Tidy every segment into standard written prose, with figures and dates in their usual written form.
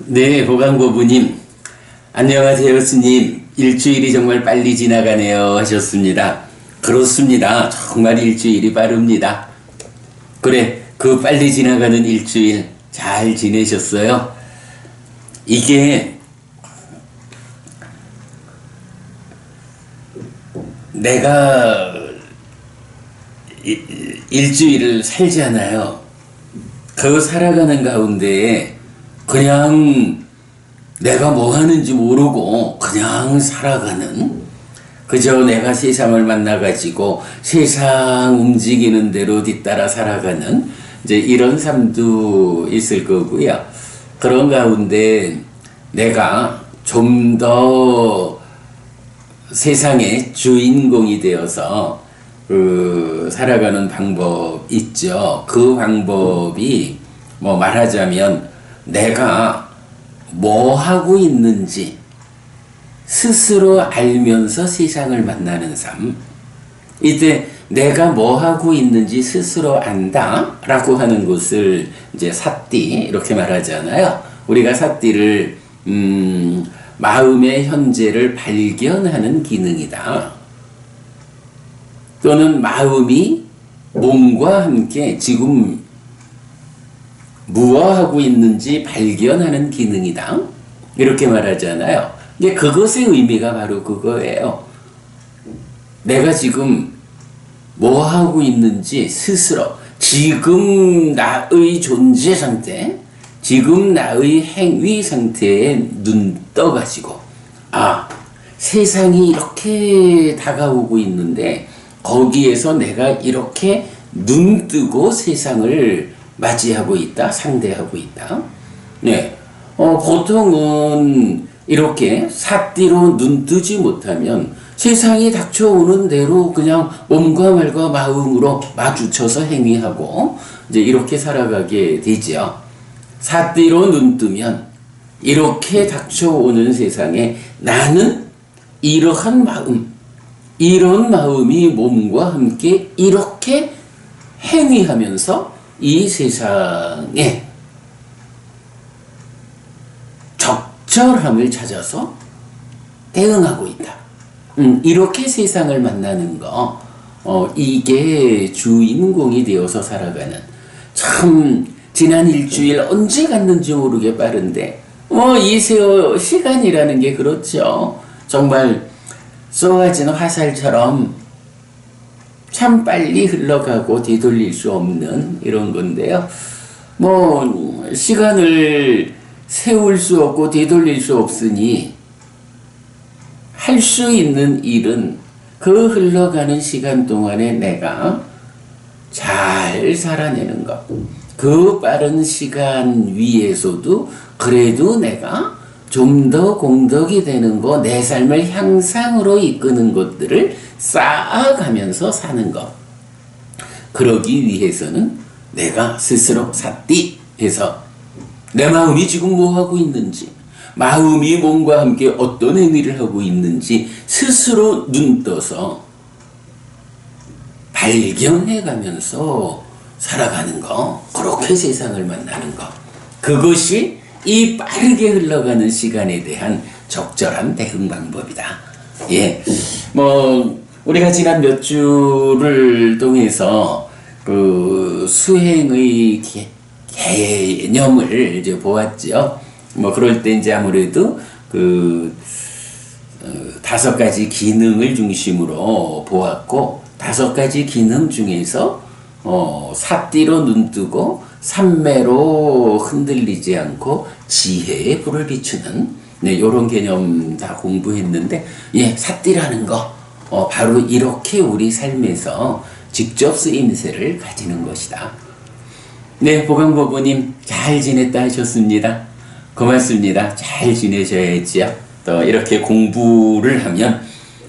네, 보강고부님. 안녕하세요, 스님. 일주일이 정말 빨리 지나가네요. 하셨습니다. 그렇습니다. 정말 일주일이 빠릅니다. 그래, 그 빨리 지나가는 일주일 잘 지내셨어요? 이게 내가 일주일을 살잖아요. 그 살아가는 가운데에 그냥 내가 뭐 하는지 모르고 그냥 살아가는, 그저 내가 세상을 만나가지고 세상 움직이는 대로 뒤따라 살아가는 이제 이런 삶도 있을 거고요. 그런 가운데 내가 좀 더 세상의 주인공이 되어서 살아가는 방법 있죠. 그 방법이 뭐 말하자면 내가 뭐 하고 있는지 스스로 알면서 세상을 만나는 삶. 이때 내가 뭐 하고 있는지 스스로 안다 라고 하는 것을 이제 사띠 이렇게 말하잖아요. 우리가 사띠를 마음의 현재를 발견하는 기능이다. 또는 마음이 몸과 함께 지금 무엇하고 있는지 발견하는 기능이다. 이렇게 말하잖아요. 근데 그것의 의미가 바로 그거예요. 내가 지금 뭐 하고 있는지 스스로 지금 나의 존재 상태, 지금 나의 행위 상태에 눈 떠가지고 세상이 이렇게 다가오고 있는데 거기에서 내가 이렇게 눈 뜨고 세상을 맞이하고 있다, 상대하고 있다. 네. 보통은 이렇게 사띠로 눈 뜨지 못하면 세상이 닥쳐오는 대로 그냥 몸과 말과 마음으로 마주쳐서 행위하고 이제 이렇게 살아가게 되죠. 사띠로 눈 뜨면 이렇게 닥쳐오는 세상에 나는 이러한 마음, 이런 마음이 몸과 함께 이렇게 행위하면서 이 세상에 적절함을 찾아서 대응하고 있다. 이렇게 세상을 만나는 거, 이게 주인공이 되어서 살아가는, 참 지난 일주일 언제 갔는지 모르게 빠른데 이 시간이라는 게 그렇죠. 정말 쏘아진 화살처럼 참 빨리 흘러가고 되돌릴 수 없는 이런 건데요. 시간을 세울 수 없고 되돌릴 수 없으니 할 수 있는 일은 그 흘러가는 시간 동안에 내가 잘 살아내는 것. 그 빠른 시간 위에서도 그래도 내가 좀 더 공덕이 되는 거, 내 삶을 향상으로 이끄는 것들을 쌓아가면서 사는 것. 그러기 위해서는 내가 스스로 사띠 해서 내 마음이 지금 뭐 하고 있는지, 마음이 몸과 함께 어떤 행위를 하고 있는지 스스로 눈 떠서 발견해가면서 살아가는 거. 그렇게 세상을 만나는 거. 그것이 이 빠르게 흘러가는 시간에 대한 적절한 대응 방법이다. 예. 우리가 지난 몇 주를 통해서 그 수행의 개념을 이제 보았죠. 그럴 때 이제 아무래도 다섯 가지 기능을 중심으로 보았고, 다섯 가지 기능 중에서 사띠로 눈 뜨고 삼매로 흔들리지 않고 지혜에 불을 비추는, 요런 개념 다 공부했는데, 사띠라는 거, 바로 이렇게 우리 삶에서 직접 쓰임새를 가지는 것이다. 네, 보강보부님 잘 지냈다 하셨습니다. 고맙습니다. 잘 지내셔야지요. 또 이렇게 공부를 하면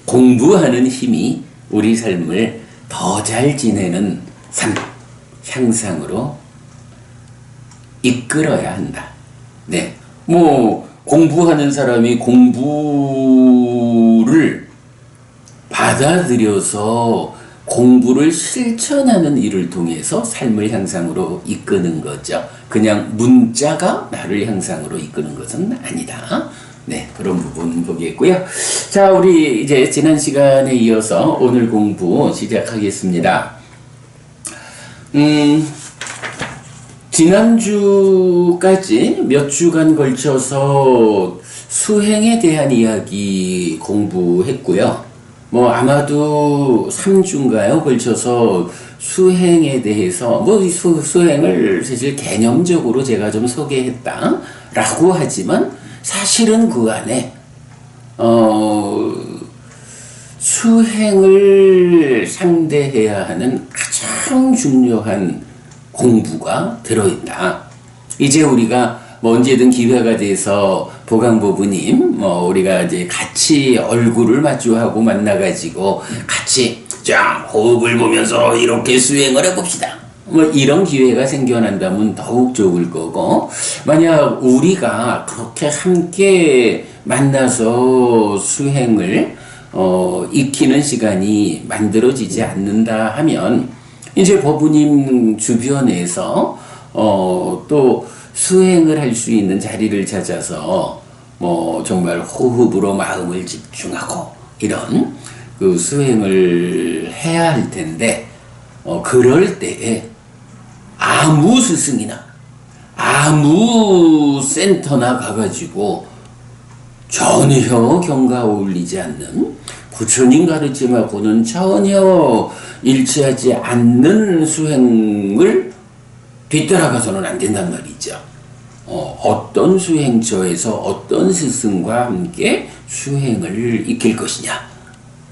공부하는 힘이 우리 삶을 더 잘 지내는 삶, 향상으로 이끌어야 한다. 네. 공부하는 사람이 공부를 받아들여서 공부를 실천하는 일을 통해서 삶을 향상으로 이끄는 거죠. 그냥 문자가 나를 향상으로 이끄는 것은 아니다. 네, 그런 부분 보겠고요. 자, 우리 이제 지난 시간에 이어서 오늘 공부 시작하겠습니다. 지난주까지 몇 주간 걸쳐서 수행에 대한 이야기 공부했고요. 뭐 아마도 3주인가요? 걸쳐서 수행에 대해서 뭐 수행을 사실 개념적으로 제가 좀 소개했다라고 하지만 사실은 그 안에 수행을 상대해야 하는 가장 중요한 공부가 들어있다. 이제 우리가 뭐 언제든 기회가 돼서 보강보부님 우리가 이제 같이 얼굴을 마주하고 만나가지고 같이 자 호흡을 보면서 이렇게 수행을 해봅시다. 뭐 이런 기회가 생겨난다면 더욱 좋을 거고, 만약 우리가 그렇게 함께 만나서 수행을 익히는 시간이 만들어지지 않는다 하면 이제 법부님 주변에서 또 수행을 할 수 있는 자리를 찾아서 뭐 정말 호흡으로 마음을 집중하고 이런 그 수행을 해야 할 텐데, 그럴 때에 아무 스승이나 아무 센터나 가가지고 전혀 경과 어울리지 않는 부처님 가르침하고는 전혀 일치하지 않는 수행을 뒤따라가서는 안 된단 말이죠. 어떤 수행처에서 어떤 스승과 함께 수행을 익힐 것이냐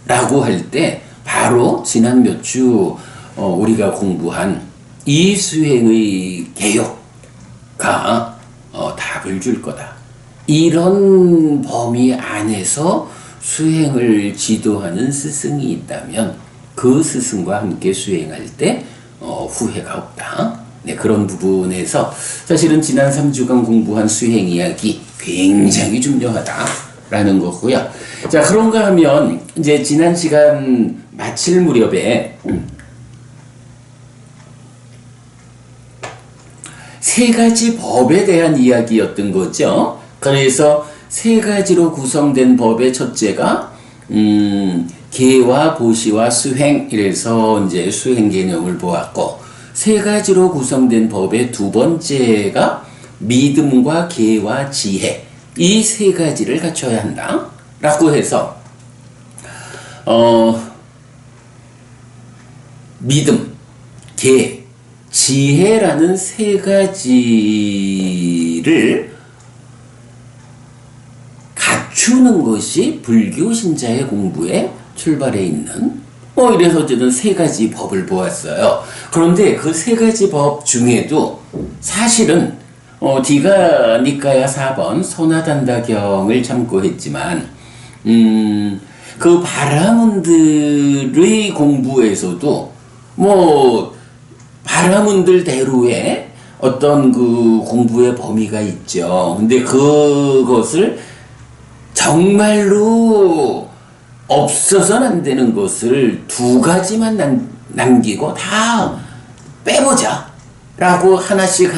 라고 할 때 바로 지난 몇 주 우리가 공부한 이 수행의 개요가 답을 줄 거다. 이런 범위 안에서 수행을 지도하는 스승이 있다면 그 스승과 함께 수행할 때 후회가 없다. 네, 그런 부분에서 사실은 지난 3주간 공부한 수행 이야기 굉장히 중요하다라는 거고요. 자, 그런가 하면 이제 지난 시간 마칠 무렵에 세 가지 법에 대한 이야기였던 거죠. 그래서 세 가지로 구성된 법의 첫째가 계와 보시와 수행, 이래서 이제 수행 개념을 보았고, 세 가지로 구성된 법의 두 번째가 믿음과 계와 지혜, 이 세 가지를 갖춰야 한다 라고 해서 믿음, 계, 지혜라는 세 가지를 갖추는 것이 불교 신자의 공부에 출발해 있는, 이래서 어쨌든 세 가지 법을 보았어요. 그런데 그 세 가지 법 중에도 사실은 디가 니까야 4번 소나단다경을 참고했지만 그 바라문들의 공부에서도 뭐 바라문들대로의 어떤 그 공부의 범위가 있죠. 근데 그것을 정말로 없어서는 안 되는 것을 두 가지만 남기고 다 빼보자 라고 하나씩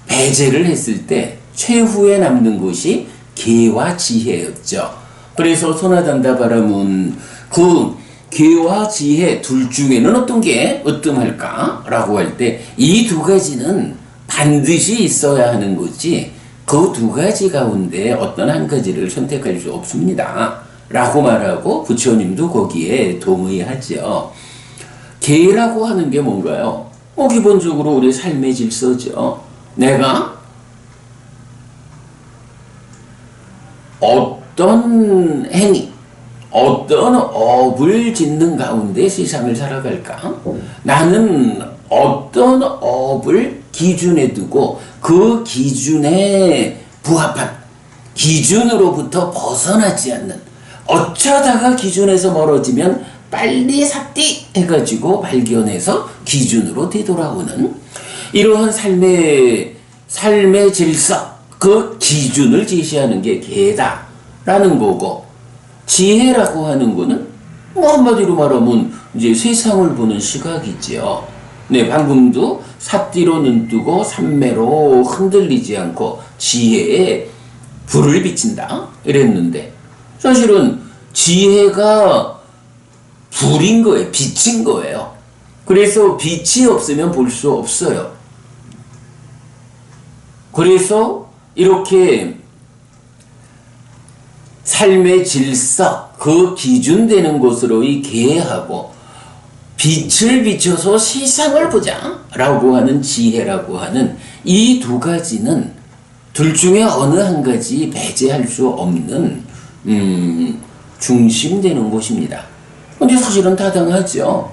배제를 했을 때 최후에 남는 것이 계와 지혜였죠. 그래서 소나단다 바라문 그 계와 지혜 둘 중에는 어떤 게 으뜸할까 라고 할 때 이 두 가지는 반드시 있어야 하는 거지, 그 두 가지 가운데 어떤 한 가지를 선택할 수 없습니다 라고 말하고 부처님도 거기에 동의하죠. 계라고 하는 게 뭔가요? 기본적으로 우리 삶의 질서죠. 내가 어떤 행위, 어떤 업을 짓는 가운데 세상을 살아갈까? 나는 어떤 업을 기준에 두고 그 기준에 부합한, 기준으로부터 벗어나지 않는, 어쩌다가 기준에서 멀어지면 빨리 삽디 해가지고 발견해서 기준으로 되돌아오는 이러한 삶의 질서, 그 기준을 제시하는 게 계다라는 거고, 지혜라고 하는 거는 뭐 한마디로 말하면 이제 세상을 보는 시각이지요. 네, 방금도 삿뒤로 눈뜨고 삼매로 흔들리지 않고 지혜에 불을 비친다 이랬는데, 사실은 지혜가 불인 거예요. 빛인 거예요. 그래서 빛이 없으면 볼 수 없어요. 그래서 이렇게 삶의 질서, 그 기준되는 곳으로의 계하고 빛을 비춰서 세상을 보자 라고 하는 지혜라고 하는 이 두 가지는 둘 중에 어느 한 가지 배제할 수 없는 중심되는 곳입니다. 근데 사실은 타당하죠.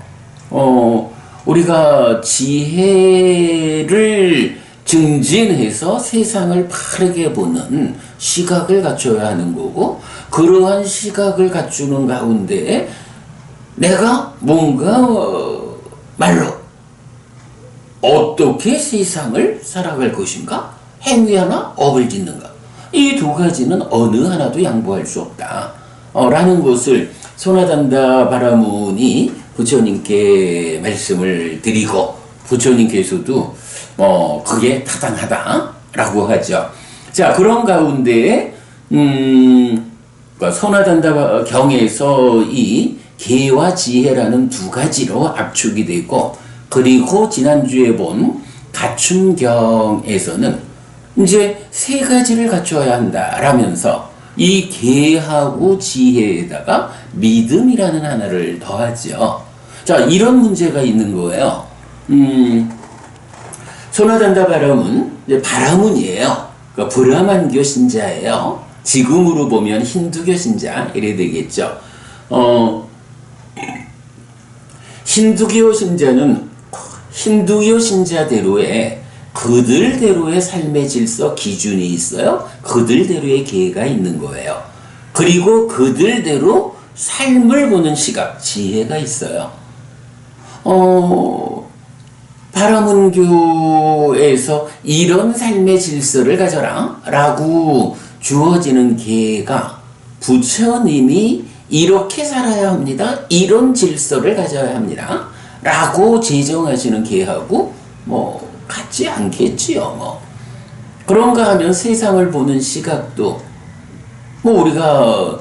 우리가 지혜를 증진해서 세상을 바르게 보는 시각을 갖춰야 하는 거고, 그러한 시각을 갖추는 가운데 내가 뭔가 말로 어떻게 세상을 살아갈 것인가, 행위 하나 업을 짓는가, 이 두 가지는 어느 하나도 양보할 수 없다 라는 것을 소나단다 바라문이 부처님께 말씀을 드리고, 부처님께서도 그게 타당하다라고 하죠. 자, 그런 가운데 소나단다 경에서 이 계와 지혜라는 두 가지로 압축이 되고, 그리고 지난주에 본 가춘경에서는 이제 세 가지를 갖춰야 한다라면서 이 계하고 지혜에다가 믿음이라는 하나를 더하죠. 자, 이런 문제가 있는 거예요. 소나단다 바라문, 바라문이에요. 그러니까 브라만교 신자예요. 지금으로 보면 힌두교 신자 이래 되겠죠. 힌두교 신자는 힌두교 신자대로의 그들대로의 삶의 질서 기준이 있어요. 그들대로의 계가 있는 거예요. 그리고 그들대로 삶을 보는 시각, 지혜가 있어요. 바라문교에서 이런 삶의 질서를 가져라 라고 주어지는 계가 부처님이 이렇게 살아야 합니다, 이런 질서를 가져야 합니다 라고 제정하시는 계하고 같지 않겠지요. 그런가 하면 세상을 보는 시각도 우리가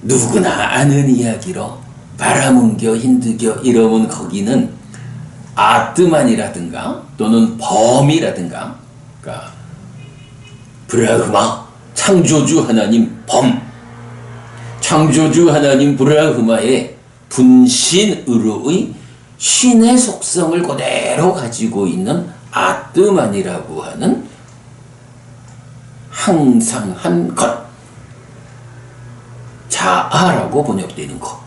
누구나 아는 이야기로 바라문교, 힌두교 이러면 거기는 아뜨만이라든가 또는 범이라든가, 그러니까 브라흐마, 창조주 하나님 범, 창조주 하나님 브라흐마의 분신으로의 신의 속성을 그대로 가지고 있는 아뜨만이라고 하는 항상한 것, 자아라고 번역되는 것,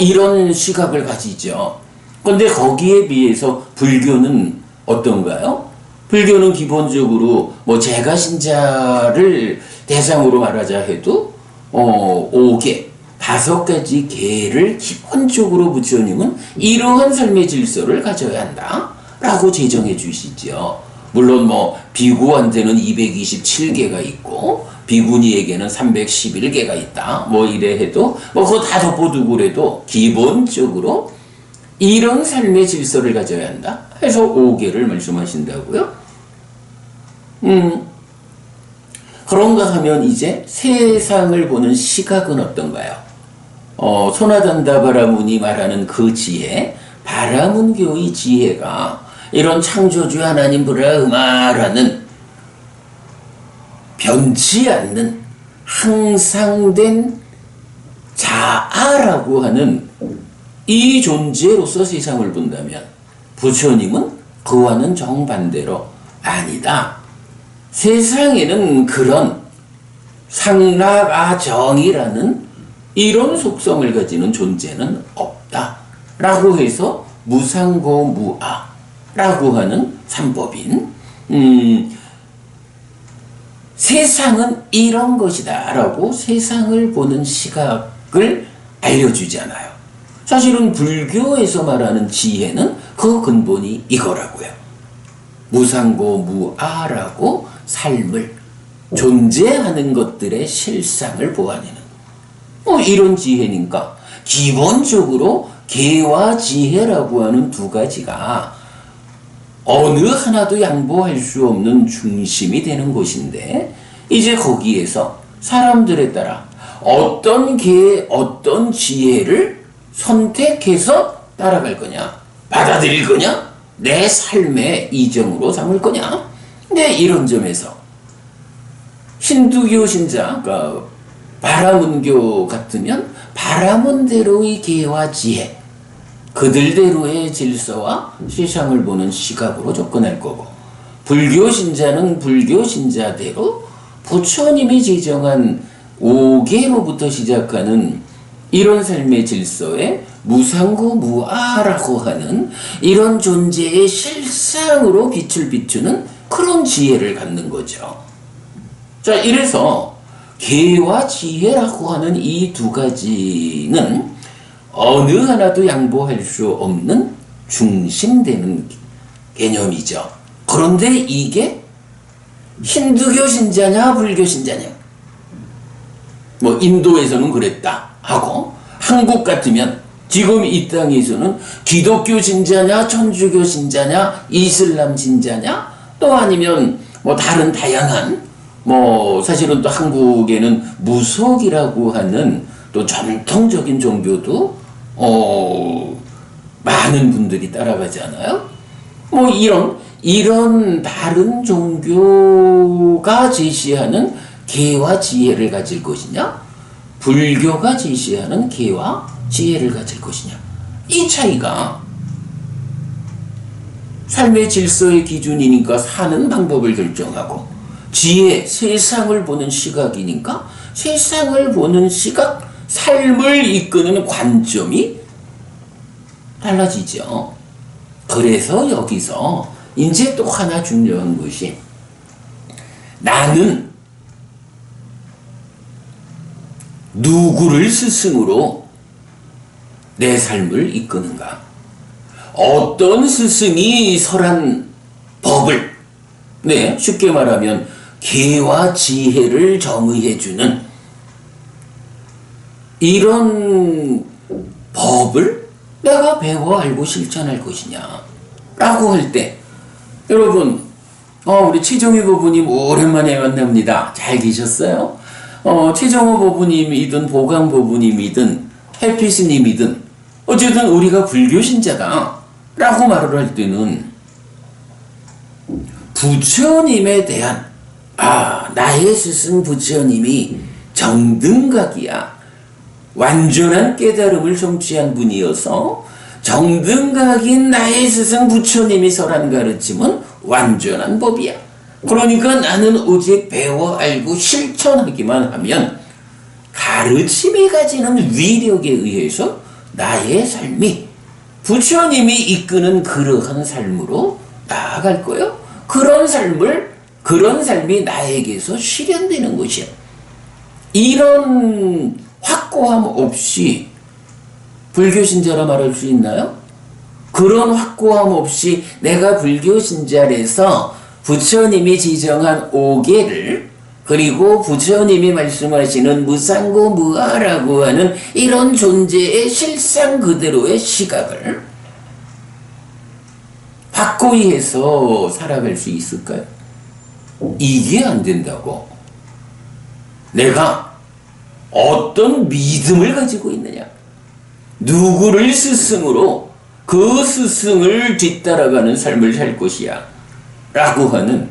이런 시각을 가지죠. 근데 거기에 비해서 불교는 어떤가요? 불교는 기본적으로 제가 신자를 대상으로 말하자 해도 5개, 5가지 계를 기본적으로 부처님은 이러한 삶의 질서를 가져야 한다 라고 제정해 주시죠. 물론 비구한테는 227개가 있고 비구니에게는 311개가 있다 이래 해도 그거 다 덮어두고 그래도 기본적으로 이런 삶의 질서를 가져야 한다 해서 5개를 말씀하신다고요. 그런가 하면 이제 세상을 보는 시각은 어떤가요? 소나단다 바라문이 말하는 그 지혜, 바라문교의 지혜가 이런 창조주 하나님 브라흐마라는 변치 않는 항상된 자아라고 하는 이 존재로서 세상을 본다면 부처님은 그와는 정반대로 아니다. 세상에는 그런 상락아정이라는 이런 속성을 가지는 존재는 없다 라고 해서 무상고무아라고 하는 삼법인 세상은 이런 것이다 라고 세상을 보는 시각을 알려주잖아요. 사실은 불교에서 말하는 지혜는 그 근본이 이거라고요. 무상고무아라고 삶을, 존재하는 것들의 실상을 보아내는, 뭐 이런 지혜니까 기본적으로 계와 지혜라고 하는 두 가지가 어느 하나도 양보할 수 없는 중심이 되는 것인데, 이제 거기에서 사람들에 따라 어떤 계, 어떤 지혜를 선택해서 따라갈 거냐, 받아들일 거냐, 내 삶의 이정으로 삼을 거냐. 근데 이런 점에서 힌두교 신자, 그러니까 바라문교 같으면 바라문대로의 계와 지혜, 그들대로의 질서와 세상을 보는 시각으로 접근할 거고, 불교 신자는 불교 신자대로 부처님이 지정한 5계로부터 시작하는 이런 삶의 질서에 무상고 무아라고 하는 이런 존재의 실상으로 빛을 비추는 그런 지혜를 갖는 거죠. 자, 이래서 계와 지혜라고 하는 이 두 가지는 어느 하나도 양보할 수 없는 중심되는 개념이죠. 그런데 이게 힌두교 신자냐 불교 신자냐, 뭐 인도에서는 그랬다 하고, 한국 같으면 지금 이 땅에서는 기독교 신자냐 천주교 신자냐 이슬람 신자냐, 또 아니면 뭐 다른 다양한, 뭐 사실은 또 한국에는 무속이라고 하는 또 전통적인 종교도 많은 분들이 따라가잖아요. 뭐 이런 다른 종교가 제시하는 계와 지혜를 가질 것이냐, 불교가 제시하는 계와 지혜를 가질 것이냐, 이 차이가 삶의 질서의 기준이니까 사는 방법을 결정하고, 지혜, 세상을 보는 시각이니까 세상을 보는 시각, 삶을 이끄는 관점이 달라지죠. 그래서 여기서 이제 또 하나 중요한 것이, 나는 누구를 스승으로 내 삶을 이끄는가? 어떤 스승이 설한 법을, 네, 쉽게 말하면 계와 지혜를 정의해주는 이런 법을 내가 배워 알고 실천할 것이냐 라고 할 때, 여러분, 우리 최정희 부부님 오랜만에 만납니다. 잘 계셨어요? 최정호 부부님이든 보강 부부님이든 해피스님이든 어쨌든 우리가 불교 신자다 라고 말을 할 때는 부처님에 대한, 나의 스승 부처님이 정등각이야, 완전한 깨달음을 성취한 분이어서 정등각인 나의 스승 부처님이 설한 가르침은 완전한 법이야. 그러니까 나는 오직 배워 알고 실천하기만 하면 가르침이 가지는 위력에 의해서 나의 삶이 부처님이 이끄는 그러한 삶으로 나아갈 거요. 그런 삶이 나에게서 실현되는 것이야. 이런 확고함 없이 불교 신자라 말할 수 있나요? 그런 확고함 없이 내가 불교 신자라서 부처님이 지정한 5계를, 그리고 부처님이 말씀하시는 무상고 무아라고 하는 이런 존재의 실상 그대로의 시각을 확고히 해서 살아갈 수 있을까요? 이게 안 된다고. 내가 어떤 믿음을 가지고 있느냐, 누구를 스승으로 그 스승을 뒤따라가는 삶을 살 것이야 라고 하는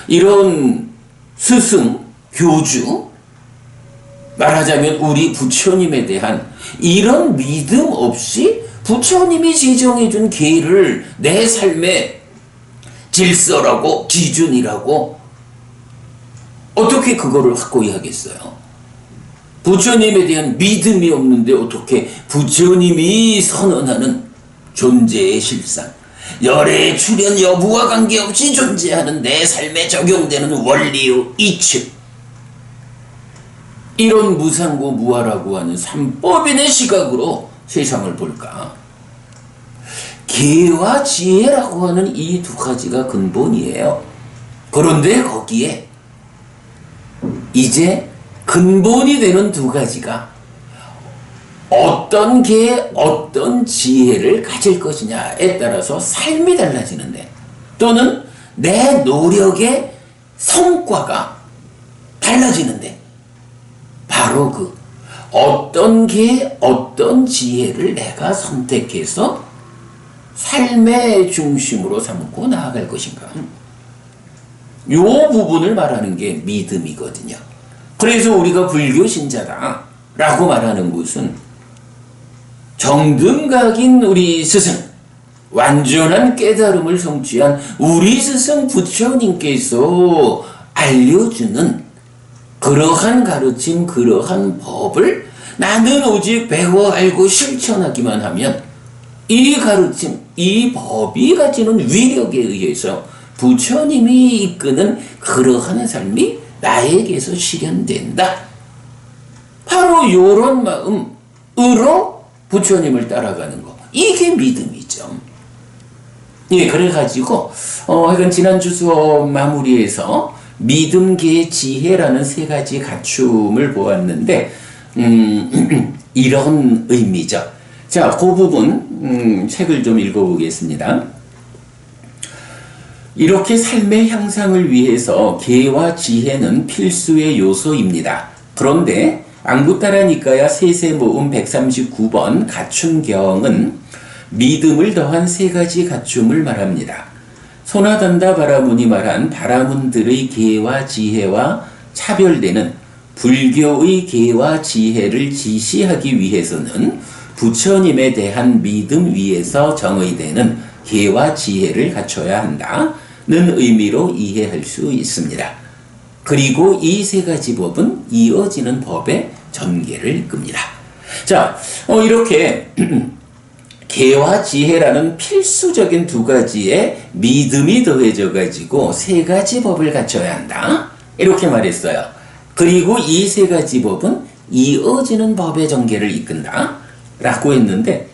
이런 스승, 교주, 말하자면 우리 부처님에 대한 이런 믿음 없이 부처님이 지정해준 계를 내 삶의 질서라고, 기준이라고 어떻게 그거를 확고히 하겠어요? 부처님에 대한 믿음이 없는데 어떻게 부처님이 선언하는 존재의 실상, 열의 출현 여부와 관계없이 존재하는 내 삶에 적용되는 원리의 이치, 이런 무상고 무아라고 하는 삼법인의 시각으로 세상을 볼까? 계와 지혜라고 하는 이 두 가지가 근본이에요. 그런데 거기에 이제 근본이 되는 두 가지가 어떤 게 어떤 지혜를 가질 것이냐에 따라서 삶이 달라지는데, 또는 내 노력의 성과가 달라지는데, 바로 그 어떤 게 어떤 지혜를 내가 선택해서 삶의 중심으로 삼고 나아갈 것인가, 요 부분을 말하는 게 믿음이거든요. 그래서 우리가 불교 신자다 라고 말하는 것은 정등각인 우리 스승, 완전한 깨달음을 성취한 우리 스승 부처님께서 알려주는 그러한 가르침, 그러한 법을 나는 오직 배워 알고 실천하기만 하면 이 가르침, 이 법이 가지는 위력에 의해서 부처님이 이끄는 그러한 삶이 나에게서 실현된다. 바로 이런 마음으로 부처님을 따라가는 거. 이게 믿음이죠. 예, 그래가지고, 하여간 지난주 수업 마무리에서 믿음계의 지혜라는 세 가지 갖춤을 보았는데, 이런 의미죠. 자, 그 부분, 책을 좀 읽어보겠습니다. 이렇게 삶의 향상을 위해서 계와 지혜는 필수의 요소입니다. 그런데 앙구타라 니까야 세세모음 139번 갖춤경은 믿음을 더한 세 가지 갖춤을 말합니다. 소나단다 바라문이 말한 바라문들의 계와 지혜와 차별되는 불교의 계와 지혜를 지시하기 위해서는 부처님에 대한 믿음 위에서 정의되는 계와 지혜를 갖춰야 한다는 의미로 이해할 수 있습니다. 그리고 이 세 가지 법은 이어지는 법의 전개를 이끕니다. 자, 이렇게 계와 지혜라는 필수적인 두 가지의 믿음이 더해져 가지고 세 가지 법을 갖춰야 한다, 이렇게 말했어요. 그리고 이 세 가지 법은 이어지는 법의 전개를 이끈다 라고 했는데,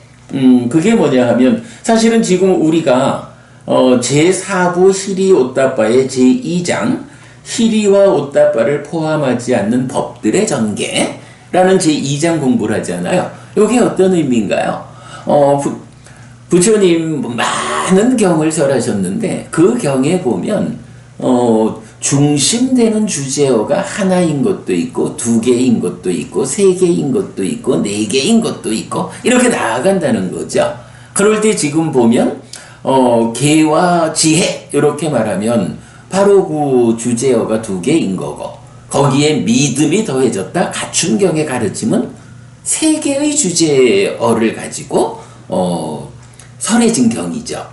그게 뭐냐 하면, 사실은 지금 우리가 제4부 히리 오따빠의 제2장 히리와 오따빠를 포함하지 않는 법들의 전개라는 제2장 공부를 하잖아요. 이게 어떤 의미인가요? 부처님 많은 경을 설하셨는데 그 경에 보면 중심되는 주제어가 하나인 것도 있고 두 개인 것도 있고 세 개인 것도 있고 네 개인 것도 있고 이렇게 나아간다는 거죠. 그럴 때 지금 보면 계와 지혜 이렇게 말하면 바로 그 주제어가 두 개인 거고, 거기에 믿음이 더해졌다 갖춤경의 가르침은 세 개의 주제어를 가지고 설해진 경이죠.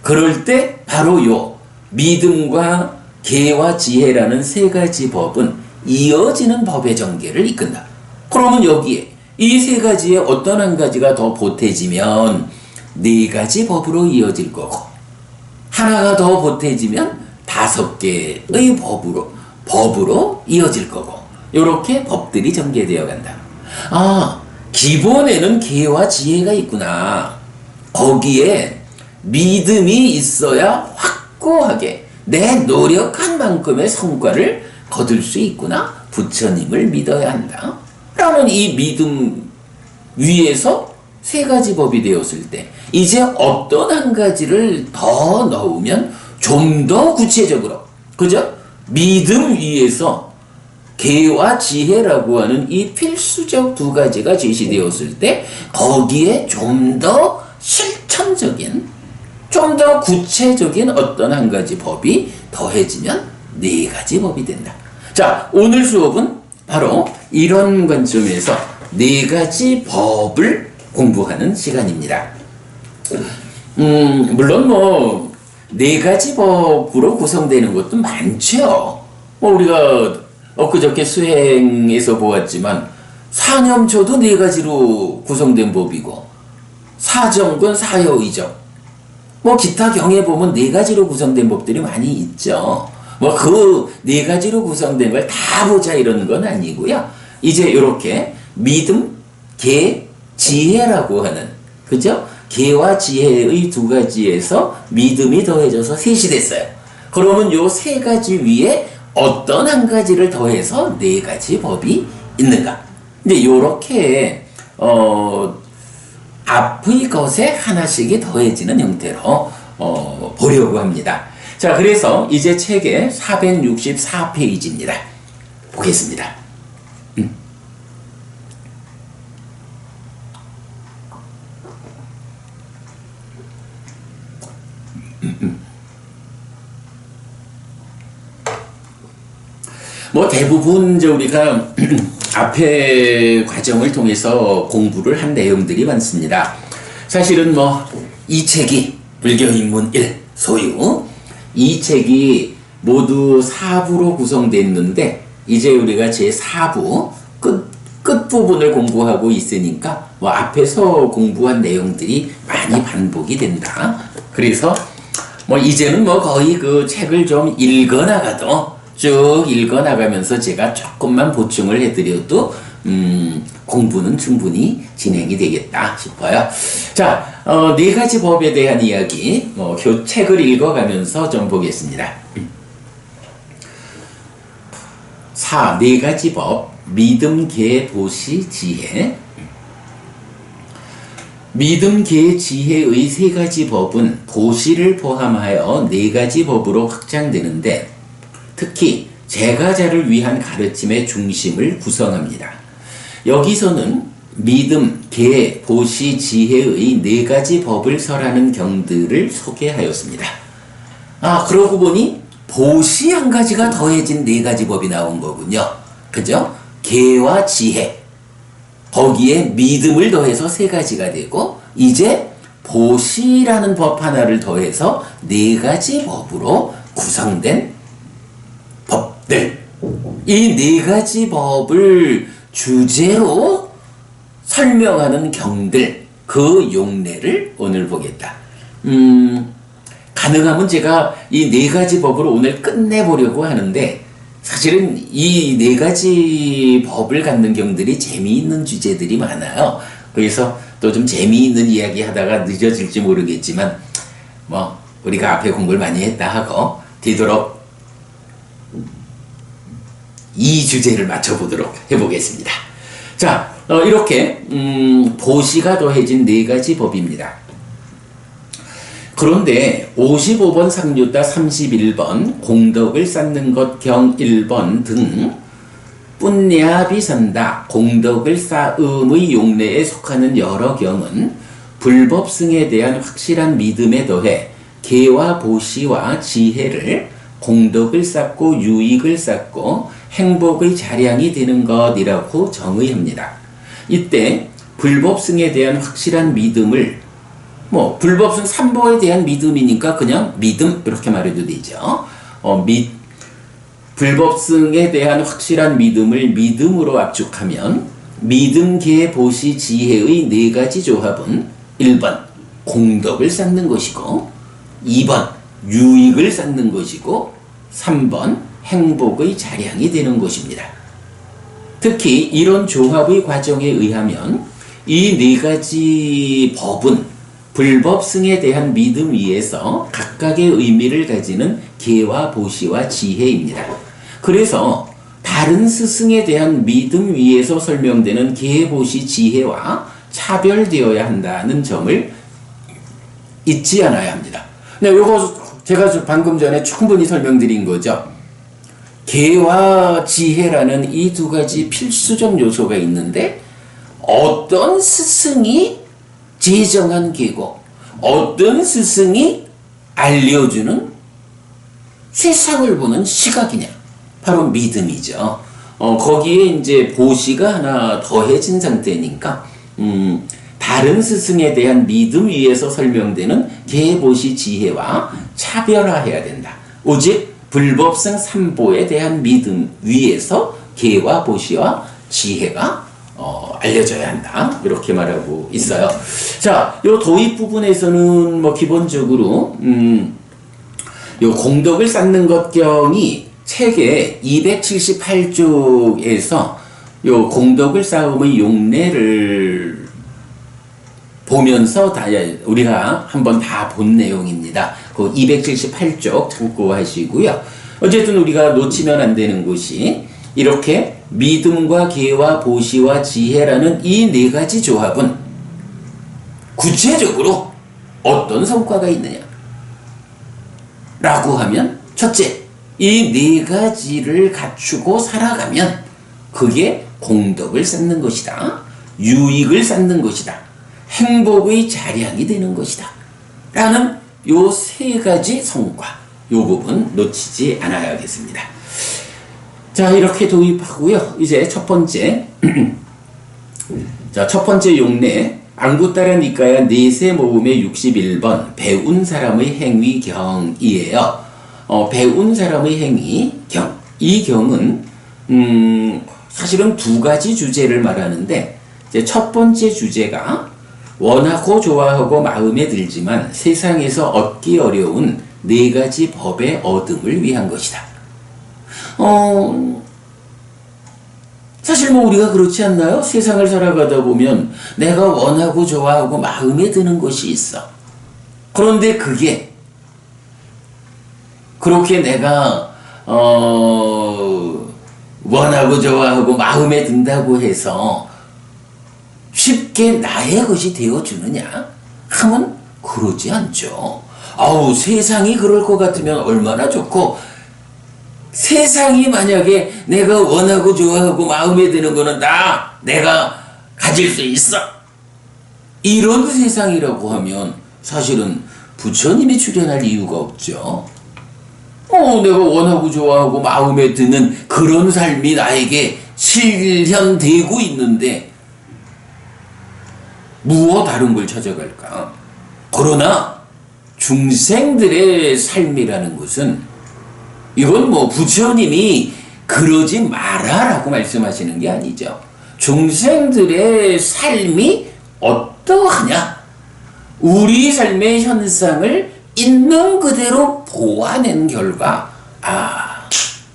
그럴 때 바로 요 믿음과 계와 지혜라는 세 가지 법은 이어지는 법의 전개를 이끈다. 그러면 여기에 이 세 가지에 어떤 한 가지가 더 보태지면 네 가지 법으로 이어질 거고, 하나가 더 보태지면 다섯 개의 법으로 이어질 거고, 이렇게 법들이 전개되어 간다. 아, 기본에는 계와 지혜가 있구나. 거기에 믿음이 있어야 확고하게 내 노력한 만큼의 성과를 거둘 수 있구나. 부처님을 믿어야 한다 라는 이 믿음 위에서 세 가지 법이 되었을 때, 이제 어떤 한 가지를 더 넣으면 좀 더 구체적으로, 그죠? 믿음 위에서 계와 지혜라고 하는 이 필수적 두 가지가 제시되었을 때 거기에 좀 더 실천적인, 좀 더 구체적인 어떤 한 가지 법이 더해지면 네 가지 법이 된다. 자, 오늘 수업은 바로 이런 관점에서 네 가지 법을 공부하는 시간입니다. 물론 네 가지 법으로 구성되는 것도 많죠. 우리가 엊그저께 수행에서 보았지만 사념초도 네 가지로 구성된 법이고, 사정권, 사여의정, 기타 경에 보면 네 가지로 구성된 법들이 많이 있죠. 그 네 가지로 구성된 걸 다 보자 이런 건 아니고요. 이제 이렇게 믿음, 계, 지혜라고 하는, 그죠? 계와 지혜의 두 가지에서 믿음이 더해져서 셋이 됐어요. 그러면 요 세 가지 위에 어떤 한 가지를 더해서 네 가지 법이 있는가? 근데 요렇게 앞의 것에 하나씩이 더해지는 형태로 보려고 합니다. 자, 그래서 이제 책의 464페이지입니다. 보겠습니다. 뭐 대부분 이제 우리가 앞에 과정을 통해서 공부를 한 내용들이 많습니다. 사실은 뭐 이 책이 불교인문 1 소유 이 책이 모두 4부로 구성됐는데 이제 우리가 제 4부 끝부분을 공부하고 있으니까 뭐 앞에서 공부한 내용들이 많이 반복이 된다. 그래서 뭐 이제는 뭐 거의 그 책을 좀 읽어나가도 쭉 읽어나가면서 제가 조금만 보충을 해드려도 공부는 충분히 진행이 되겠다 싶어요. 자, 네 가지 법에 대한 이야기 책을 읽어가면서 좀 보겠습니다. 네 가지 법 믿음, 계, 보시, 지혜. 믿음, 계, 지혜의 세 가지 법은 보시를 포함하여 네 가지 법으로 확장되는데 특히 제가자를 위한 가르침의 중심을 구성합니다. 여기서는 믿음, 계, 보시, 지혜의 네 가지 법을 설하는 경들을 소개하였습니다. 그러고 보니 보시 한 가지가 더해진 네 가지 법이 나온 거군요. 그죠? 계와 지혜. 거기에 믿음을 더해서 세 가지가 되고 이제 보시라는 법 하나를 더해서 네 가지 법으로 구성된 법들. 이 네 가지 법을 주제로 설명하는 경들, 그 용례를 오늘 보겠다. 가능하면 제가 이 네 가지 법으로 오늘 끝내보려고 하는데 사실은 이 네 가지 법을 갖는 경들이 재미있는 주제들이 많아요. 그래서 또 좀 재미있는 이야기 하다가 늦어질지 모르겠지만 뭐 우리가 앞에 공부를 많이 했다 하고 뒤도록 이 주제를 맞춰보도록 해보겠습니다. 자, 이렇게 보시가 더해진 네 가지 법입니다. 그런데 55번 상류따 31번 공덕을 쌓는 것 경 1번 등 뿐야비산다 공덕을 쌓음의 용례에 속하는 여러 경은 불법승에 대한 확실한 믿음에 더해 계와 보시와 지혜를 공덕을 쌓고 유익을 쌓고 행복의 자량이 되는 것이라고 정의합니다. 이때 불법승에 대한 확실한 믿음을 불법승 3보에 대한 믿음이니까 그냥 믿음 이렇게 말해도 되죠. 불법승에 대한 확실한 믿음을 믿음으로 압축하면 믿음, 계, 보시, 지혜의 네 가지 조합은 1번 공덕을 쌓는 것이고 2번 유익을 쌓는 것이고 3번 행복의 자량이 되는 것입니다. 특히 이런 조합의 과정에 의하면 이 네 가지 법은 불법승에 대한 믿음 위에서 각각의 의미를 가지는 계와 보시와 지혜입니다. 그래서 다른 스승에 대한 믿음 위에서 설명되는 계, 보시, 지혜와 차별되어야 한다는 점을 잊지 않아야 합니다. 네, 요거 제가 방금 전에 충분히 설명드린 거죠. 계와 지혜라는 이 두 가지 필수적 요소가 있는데 어떤 스승이 제정한 계고 어떤 스승이 알려주는 세상을 보는 시각이냐 바로 믿음이죠. 거기에 이제 보시가 하나 더해진 상태니까 다른 스승에 대한 믿음 위에서 설명되는 계, 보시, 지혜와 차별화해야 된다. 오직 불법승 3보에 대한 믿음 위에서 계와 보시와 지혜가 알려져야 한다. 이렇게 말하고 있어요. 자, 요 도입 부분에서는 기본적으로 요 공덕을 쌓는 것경이 책의 278쪽에서 요 공덕을 쌓음의 용례를 보면서 우리가 한번 다 본 내용입니다. 그 278쪽 참고하시고요. 어쨌든 우리가 놓치면 안 되는 것이 이렇게 믿음과 계와 보시와 지혜라는 이 네 가지 조합은 구체적으로 어떤 성과가 있느냐? 라고 하면 첫째, 이 네 가지를 갖추고 살아가면 그게 공덕을 쌓는 것이다. 유익을 쌓는 것이다. 행복의 자량이 되는 것이다. 라는 요 세 가지 성과, 요 부분 놓치지 않아야겠습니다. 자, 이렇게 도입하고요. 이제 첫 번째 자, 첫 번째 용례 안구따라 니까야 네세 모음의 61번 배운 사람의 행위경이에요. 배운 사람의 행위경. 이 경은 사실은 두 가지 주제를 말하는데 이제 첫 번째 주제가 원하고 좋아하고 마음에 들지만 세상에서 얻기 어려운 네 가지 법의 얻음을 위한 것이다. 사실 뭐 우리가 그렇지 않나요? 세상을 살아가다 보면 내가 원하고 좋아하고 마음에 드는 것이 있어. 그런데 그게 그렇게 내가 원하고 좋아하고 마음에 든다고 해서 쉽게 나의 것이 되어주느냐 하면 그러지 않죠. 세상이 그럴 것 같으면 얼마나 좋고, 세상이 만약에 내가 원하고 좋아하고 마음에 드는 거는 내가 가질 수 있어, 이런 세상이라고 하면 사실은 부처님이 출현할 이유가 없죠. 내가 원하고 좋아하고 마음에 드는 그런 삶이 나에게 실현되고 있는데 무엇 다른 걸 찾아갈까? 그러나 중생들의 삶이라는 것은, 이건 뭐 부처님이 그러지 마라라고 말씀하시는 게 아니죠. 중생들의 삶이 어떠하냐? 우리 삶의 현상을 있는 그대로 보아낸 결과,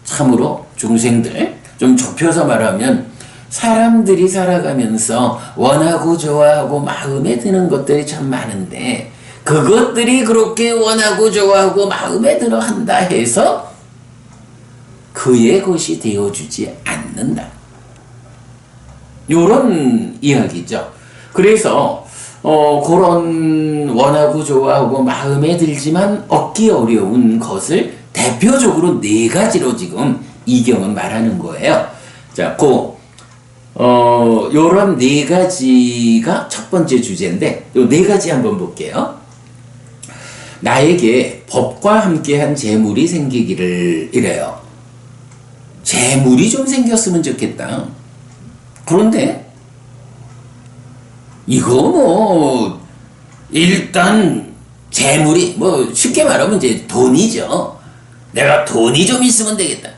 참으로 중생들, 좀 좁혀서 말하면 사람들이 살아가면서 원하고 좋아하고 마음에 드는 것들이 참 많은데 그것들이 그렇게 원하고 좋아하고 마음에 들어 한다 해서 그의 것이 되어주지 않는다. 요런 이야기죠. 그래서 그런 원하고 좋아하고 마음에 들지만 얻기 어려운 것을 대표적으로 네 가지로 지금 이 경은 말하는 거예요. 자, 요런 네 가지가 첫 번째 주제인데, 요 네 가지 한번 볼게요. 나에게 법과 함께한 재물이 생기기를 이래요. 재물이 좀 생겼으면 좋겠다. 그런데 이거 일단 재물이 쉽게 말하면 이제 돈이죠. 내가 돈이 좀 있으면 되겠다.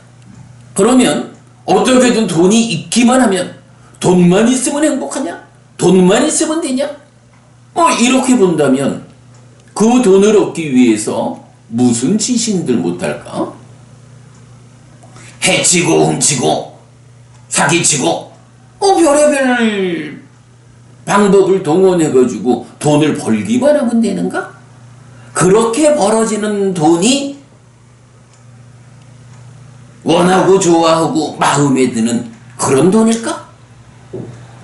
그러면 어떻게든 돈이 있기만 하면, 돈만 있으면 행복하냐? 돈만 있으면 되냐? 이렇게 본다면 그 돈을 얻기 위해서 무슨 지신들 못할까? 해치고 훔치고 사기치고 별의별 방법을 동원해가지고 돈을 벌기만 하면 되는가? 그렇게 벌어지는 돈이 원하고 좋아하고 마음에 드는 그런 돈일까?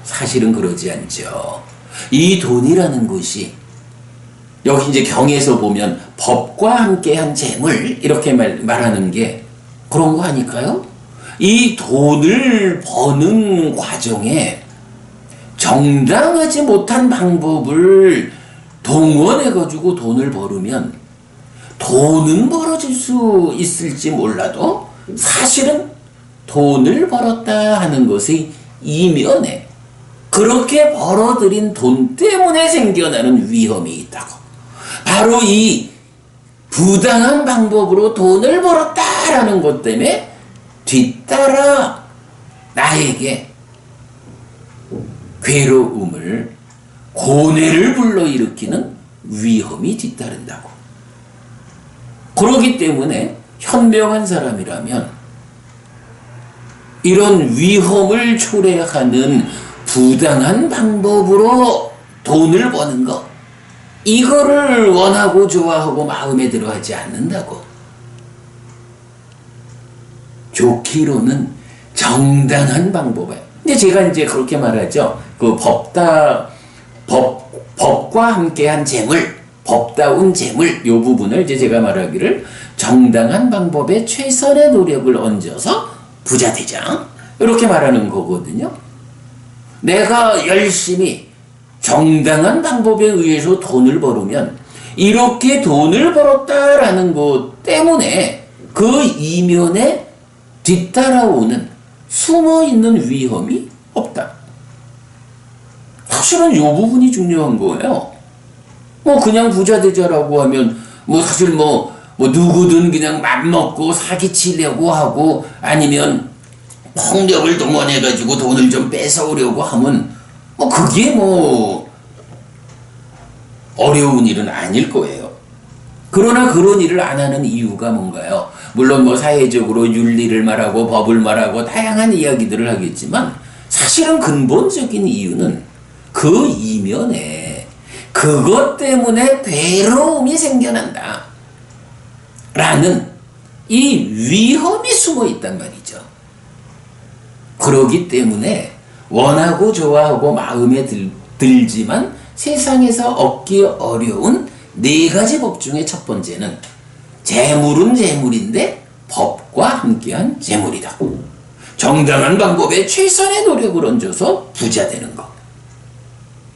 사실은 그러지 않죠. 이 돈이라는 것이 여기 이제 경에서 보면 법과 함께한 재물 이렇게 말하는 게 그런 거 아닐까요? 이 돈을 버는 과정에 정당하지 못한 방법을 동원해가지고 돈을 벌으면 돈은 벌어질 수 있을지 몰라도 사실은 돈을 벌었다 하는 것의 이면에 그렇게 벌어들인 돈 때문에 생겨나는 위험이 있다고. 바로 이 부당한 방법으로 돈을 벌었다라는 것 때문에 뒤따라 나에게 괴로움을, 고뇌를 불러일으키는 위험이 뒤따른다고. 그렇기 때문에 현명한 사람이라면 이런 위험을 초래하는 부당한 방법으로 돈을 버는 것, 이거를 원하고 좋아하고 마음에 들어 하지 않는다고. 좋기로는 정당한 방법에. 근데 제가 이제 그렇게 말하죠. 그 법과 함께한 재물, 법다운 재물, 요 부분을 이제 제가 말하기를 정당한 방법에 최선의 노력을 얹어서 부자 되자. 이렇게 말하는 거거든요. 내가 열심히 정당한 방법에 의해서 돈을 벌으면 이렇게 돈을 벌었다라는 것 때문에 그 이면에 뒤따라오는 숨어있는 위험이 없다. 사실은 이 부분이 중요한 거예요. 뭐 그냥 부자 되자라고 하면 뭐 사실 뭐 누구든 그냥 맘먹고 사기치려고 하고 아니면 폭력을 동원해가지고 돈을 좀 뺏어오려고 하면 뭐 그게 뭐 어려운 일은 아닐 거예요. 그러나 그런 일을 안 하는 이유가 뭔가요? 물론 뭐 사회적으로 윤리를 말하고 법을 말하고 다양한 이야기들을 하겠지만 사실은 근본적인 이유는 그 이면에 그것 때문에 괴로움이 생겨난다 라는 이 위험이 숨어 있단 말이죠. 그러기 때문에 원하고 좋아하고 마음에 들지만 세상에서 얻기 어려운 네 가지 법 중에 첫 번째는 재물은 재물인데 법과 함께한 재물이다. 정당한 방법에 최선의 노력을 얹어서 부자 되는 것.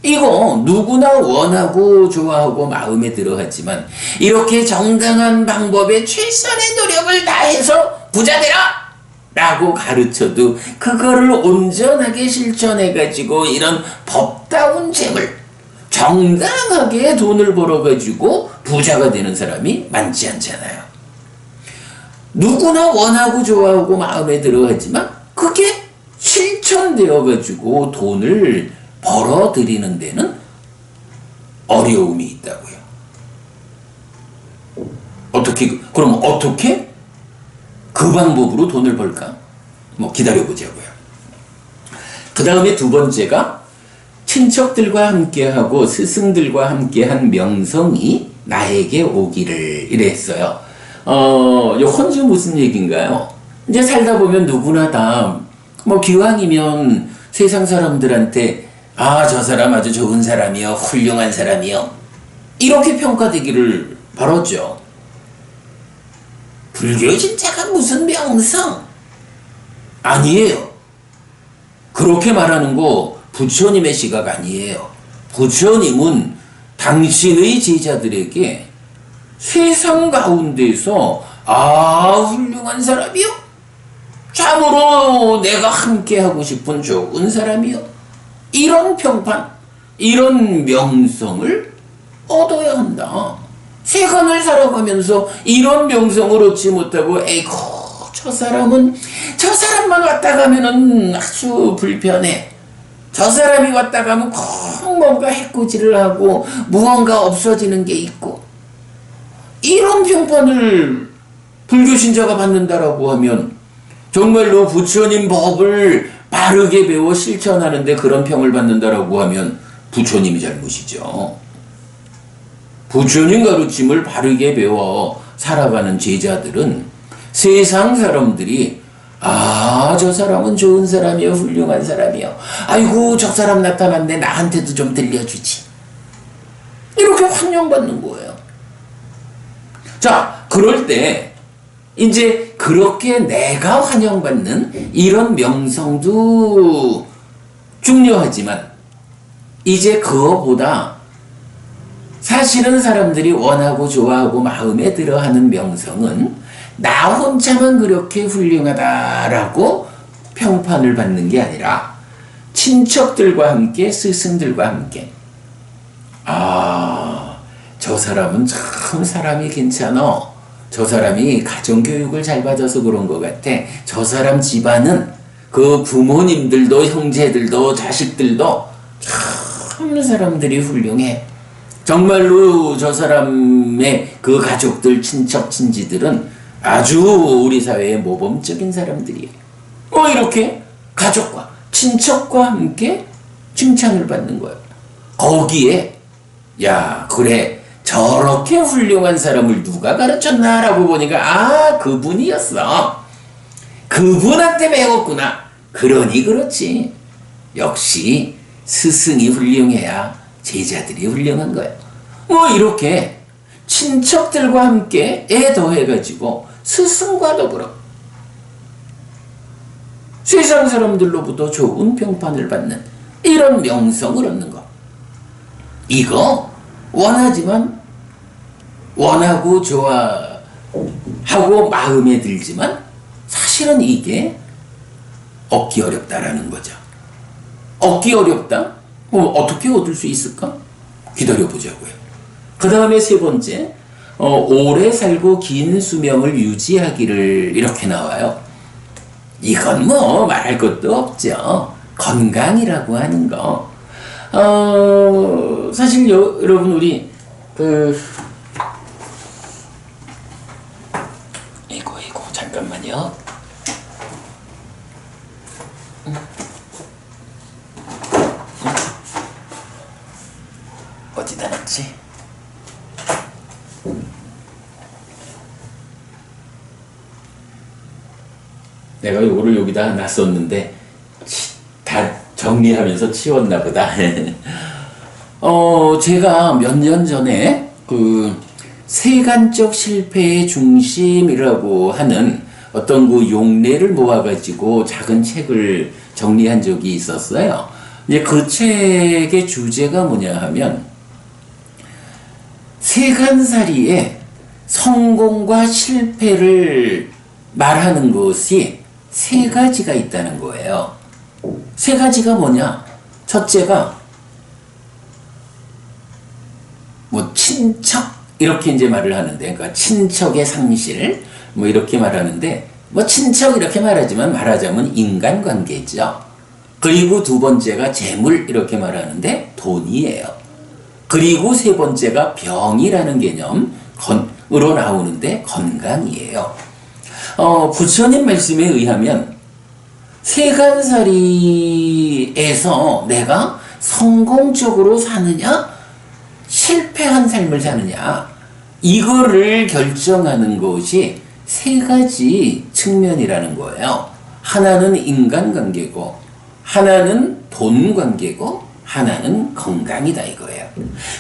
이거 누구나 원하고 좋아하고 마음에 들어 하지만 이렇게 정당한 방법에 최선의 노력을 다해서 부자 되라! 라고 가르쳐도 그거를 온전하게 실천해가지고 이런 법다운 재물, 정당하게 돈을 벌어가지고 부자가 되는 사람이 많지 않잖아요. 누구나 원하고 좋아하고 마음에 들어 하지만 그게 실천되어가지고 돈을 벌어들이는 데는 어려움이 있다고요. 그럼 어떻게 그 방법으로 돈을 벌까? 뭐 기다려보자고요. 그 다음에 두 번째가 친척들과 함께하고 스승들과 함께한 명성이 나에게 오기를 이랬어요. 요건 좀 무슨 얘기인가요? 이제 살다 보면 누구나 다 뭐 기왕이면 세상 사람들한테 저 사람 아주 좋은 사람이요, 훌륭한 사람이요, 이렇게 평가되기를 바랐죠. 불교 진짜가 무슨 명성? 아니에요. 그렇게 말하는 거 부처님의 시각 아니에요. 부처님은 당신의 제자들에게 세상 가운데서 훌륭한 사람이요? 참으로 내가 함께하고 싶은 좋은 사람이요? 이런 평판, 이런 명성을 얻어야 한다. 세간을 살아가면서 이런 명성을 얻지 못하고 에이구 저 사람만 왔다 가면은 아주 불편해. 저 사람이 왔다 가면 꼭 뭔가 해코지를 하고 무언가 없어지는 게 있고, 이런 평판을 불교 신자가 받는다라고 하면 정말로 부처님 법을 바르게 배워 실천하는데 그런 평을 받는다라고 하면 부처님이 잘못이죠. 부처님 가르침을 바르게 배워 살아가는 제자들은 세상 사람들이 저 사람은 좋은 사람이요, 훌륭한 사람이요, 아이고 저 사람 나타났네, 나한테도 좀 들려주지, 이렇게 환영받는 거예요. 자, 그럴 때 이제 그렇게 내가 환영받는 이런 명성도 중요하지만 이제 그거보다 사실은 사람들이 원하고 좋아하고 마음에 들어하는 명성은 나 혼자만 그렇게 훌륭하다라고 평판을 받는 게 아니라 친척들과 함께, 스승들과 함께, 저 사람은 참 사람이 괜찮아, 저 사람이 가정교육을 잘 받아서 그런 것 같아, 저 사람 집안은 그 부모님들도 형제들도 자식들도 참 사람들이 훌륭해, 정말로 저 사람의 그 가족들, 친척, 친지들은 아주 우리 사회의 모범적인 사람들이에요. 뭐 이렇게 가족과 친척과 함께 칭찬을 받는 거예요. 거기에 그래 저렇게 훌륭한 사람을 누가 가르쳤나라고 보니까 그분이었어. 그분한테 배웠구나. 그러니 그렇지. 역시 스승이 훌륭해야 제자들이 훌륭한 거예요. 뭐 이렇게 친척들과 함께 애 더해가지고 스승과 더불어 세상 사람들로부터 좋은 평판을 받는 이런 명성을 얻는 것. 이거 원하지만 원하고 좋아하고 마음에 들지만 사실은 이게 얻기 어렵다라는 거죠. 얻기 어렵다? 어떻게 얻을 수 있을까? 기다려보자고요. 그 다음에 세 번째, 오래 살고 긴 수명을 유지하기를 이렇게 나와요. 이건 뭐 말할 것도 없죠. 건강이라고 하는 거. 사실 여러분 우리 이거 잠깐만요. 어디다 놨지? 내가 이거를 여기다 놨었는데 다 정리하면서 치웠나 보다. 제가 몇 년 전에 세간적 실패의 중심이라고 하는 어떤 그 용례를 모아가지고 작은 책을 정리한 적이 있었어요. 이제 그 책의 주제가 뭐냐 하면 세간살이의 성공과 실패를 말하는 것이 세 가지가 있다는 거예요. 세 가지가 뭐냐? 첫째가 뭐 친척 이렇게 이제 말을 하는데, 그러니까 친척의 상실 뭐 이렇게 말하는데, 뭐 친척 이렇게 말하지만 말하자면 인간관계죠. 그리고 두 번째가 재물 이렇게 말하는데 돈이에요. 그리고 세 번째가 병이라는 개념으로 나오는데 건강이에요. 부처님 말씀에 의하면 세간살이에서 내가 성공적으로 사느냐 실패한 삶을 사느냐 이거를 결정하는 것이 세 가지 측면이라는 거예요. 하나는 인간관계고 하나는 돈관계고 하나는 건강이다 이거예요.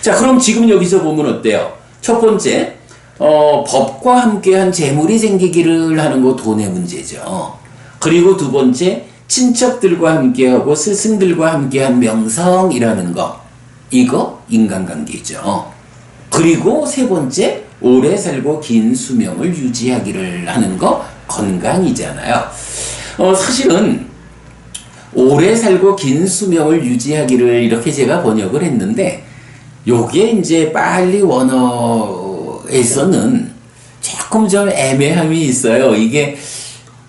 자, 그럼 지금 여기서 보면 어때요? 첫 번째, 법과 함께한 재물이 생기기를 하는 거 돈의 문제죠. 그리고 두 번째, 친척들과 함께하고 스승들과 함께한 명성이라는 거, 이거 인간관계죠. 그리고 세 번째, 오래 살고 긴 수명을 유지하기를 하는 거 건강이잖아요. 사실은 오래 살고 긴 수명을 유지하기를 이렇게 제가 번역을 했는데 요게 이제 빨리 원어에서는 조금 좀 애매함이 있어요. 이게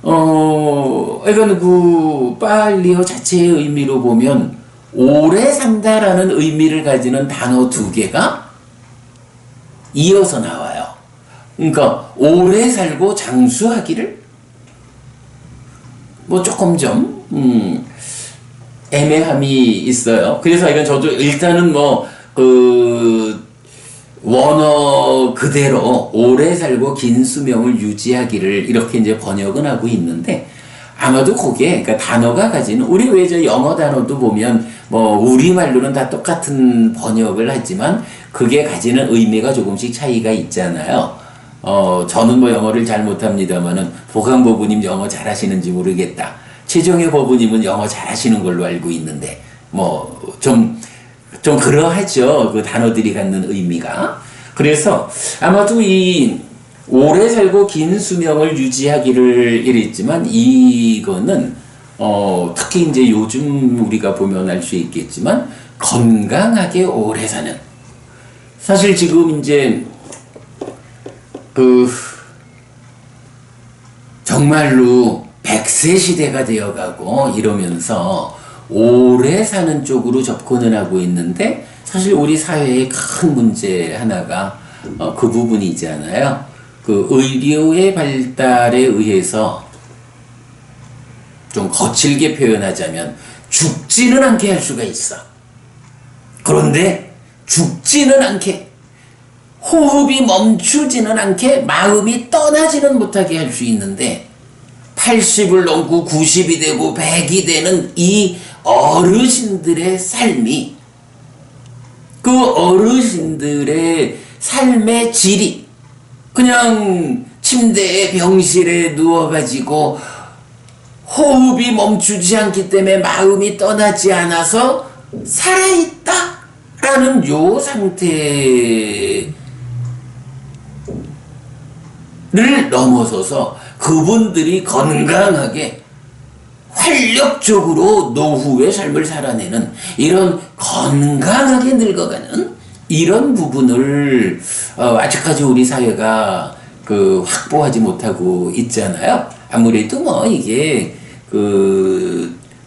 그러니까 그 빨리어 자체의 의미로 보면 오래 산다라는 의미를 가지는 단어 두 개가 이어서 나와요. 그러니까 오래 살고 장수하기를 뭐 조금 좀 애매함이 있어요. 그래서 이건 저도 일단은 원어 그대로 오래 살고 긴 수명을 유지하기를 이렇게 이제 번역은 하고 있는데 아마도 그게 그러니까 단어가 가지는 우리 왜 저 영어 단어도 보면 뭐 우리말로는 다 똑같은 번역을 하지만 그게 가지는 의미가 조금씩 차이가 있잖아요. 저는 뭐 영어를 잘 못합니다만은 보강보부님 영어 잘하시는지 모르겠다. 최정혜 보부님은 영어 잘하시는 걸로 알고 있는데 뭐 좀 그러하죠. 그 단어들이 갖는 의미가. 그래서 아마도 이 오래 살고 긴 수명을 유지하기를 이랬지만 이거는 특히 이제 요즘 우리가 보면 알 수 있겠지만 건강하게 오래 사는 사실 지금 이제 정말로 100세 시대가 되어가고 이러면서 오래 사는 쪽으로 접근을 하고 있는데 사실 우리 사회의 큰 문제 하나가 그 부분이잖아요. 그 의료의 발달에 의해서 좀 거칠게 표현하자면 죽지는 않게 할 수가 있어. 그런데 죽지는 않게 호흡이 멈추지는 않게 마음이 떠나지는 못하게 할 수 있는데 80을 넘고 90이 되고 100이 되는 이 어르신들의 삶이, 그 어르신들의 삶의 질이 그냥 침대에 병실에 누워가지고 호흡이 멈추지 않기 때문에 마음이 떠나지 않아서 살아있다라는 요 상태를 넘어서서 그분들이 건강하게 활력적으로 노후의 삶을 살아내는, 이런 건강하게 늙어가는 이런 부분을 아직까지 우리 사회가 확보하지 못하고 있잖아요. 아무래도 뭐 이게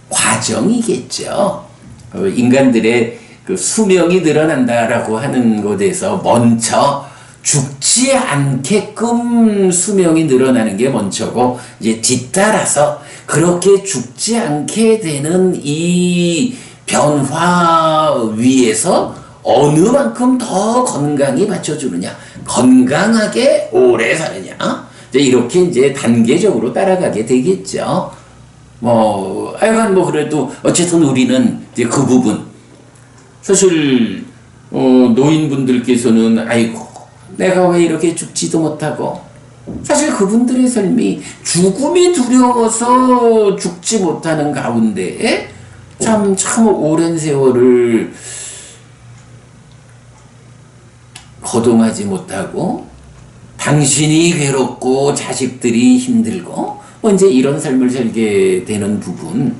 과정이겠죠. 인간들의 수명이 늘어난다라고 하는 것에서 먼저 죽지 않게끔 수명이 늘어나는 게 먼저고, 이제 뒤따라서 그렇게 죽지 않게 되는 이 변화 위에서 어느 만큼 더 건강히 받쳐주느냐, 건강하게 오래 사느냐, 이렇게 이제 단계적으로 따라가게 되겠죠. 하여간 그래도 어쨌든 우리는 이제 그 부분, 사실 노인분들께서는 아이고 내가 왜 이렇게 죽지도 못하고, 사실 그분들의 삶이 죽음이 두려워서 죽지 못하는 가운데 참 오랜 세월을 거동하지 못하고, 당신이 괴롭고 자식들이 힘들고 이제 이런 삶을 살게 되는 부분,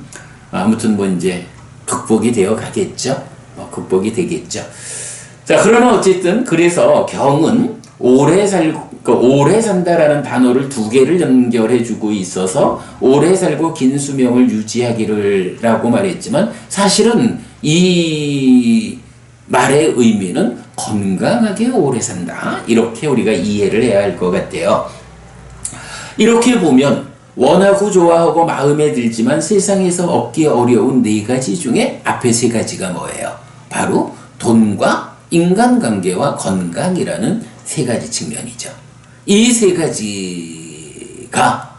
아무튼 이제 극복이 되어 가겠죠. 극복이 되겠죠. 자, 그러나 어쨌든 그래서 경은 오래 산다라는 단어를 두 개를 연결해주고 있어서 오래 살고 긴 수명을 유지하기를라고 말했지만, 사실은 이 말의 의미는 건강하게 오래 산다, 이렇게 우리가 이해를 해야 할 것 같아요. 이렇게 보면 원하고 좋아하고 마음에 들지만 세상에서 얻기 어려운 네 가지 중에 앞에 세 가지가 뭐예요? 바로 돈과 인간관계와 건강이라는 세 가지 측면이죠. 이 세 가지가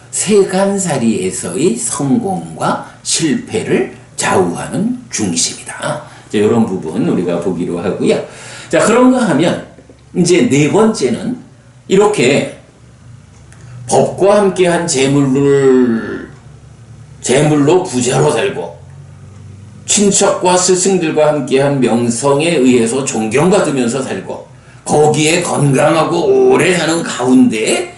세간살이에서의 성공과 실패를 좌우하는 중심이다. 이런 부분 우리가 보기로 하고요. 자, 그런가 하면 이제 네 번째는 이렇게 법과 함께한 재물로 부자로 살고, 친척과 스승들과 함께한 명성에 의해서 존경받으면서 살고, 거기에 건강하고 오래 사는 가운데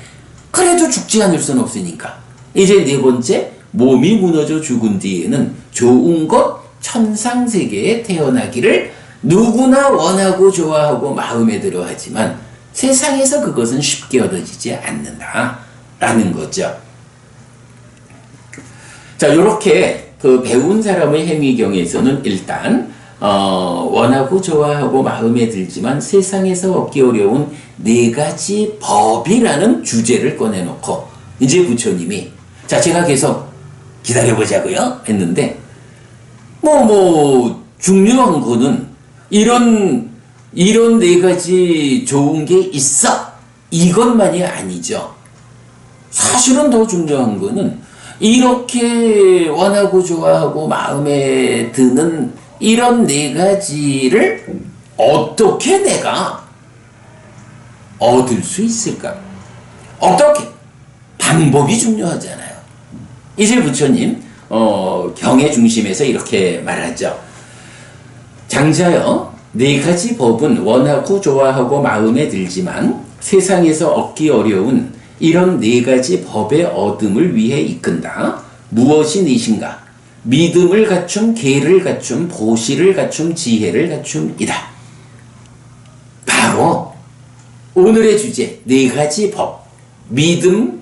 그래도 죽지 않을 수는 없으니까, 이제 네 번째, 몸이 무너져 죽은 뒤에는 좋은 것 천상세계에 태어나기를 누구나 원하고 좋아하고 마음에 들어 하지만 세상에서 그것은 쉽게 얻어지지 않는다라는 거죠. 자, 요렇게 배운 사람의 행위경에서는 일단 원하고 좋아하고 마음에 들지만 세상에서 얻기 어려운 네 가지 법이라는 주제를 꺼내놓고, 이제 부처님이 자, 제가 계속 기다려보자고요 했는데, 중요한 거는 이런 네 가지 좋은 게 있어, 이것만이 아니죠. 사실은 더 중요한 거는 이렇게 원하고 좋아하고 마음에 드는 이런 네 가지를 어떻게 내가 얻을 수 있을까? 어떻게? 방법이 중요하잖아요. 이제 부처님 경의 중심에서 이렇게 말하죠. 장자여, 네 가지 법은 원하고 좋아하고 마음에 들지만 세상에서 얻기 어려운 이런 네 가지 법의 얻음을 위해 이끈다. 무엇이 넷인가? 믿음을 갖춤, 계를 갖춤, 보시를 갖춤, 지혜를 갖춤이다. 바로 오늘의 주제, 네 가지 법, 믿음,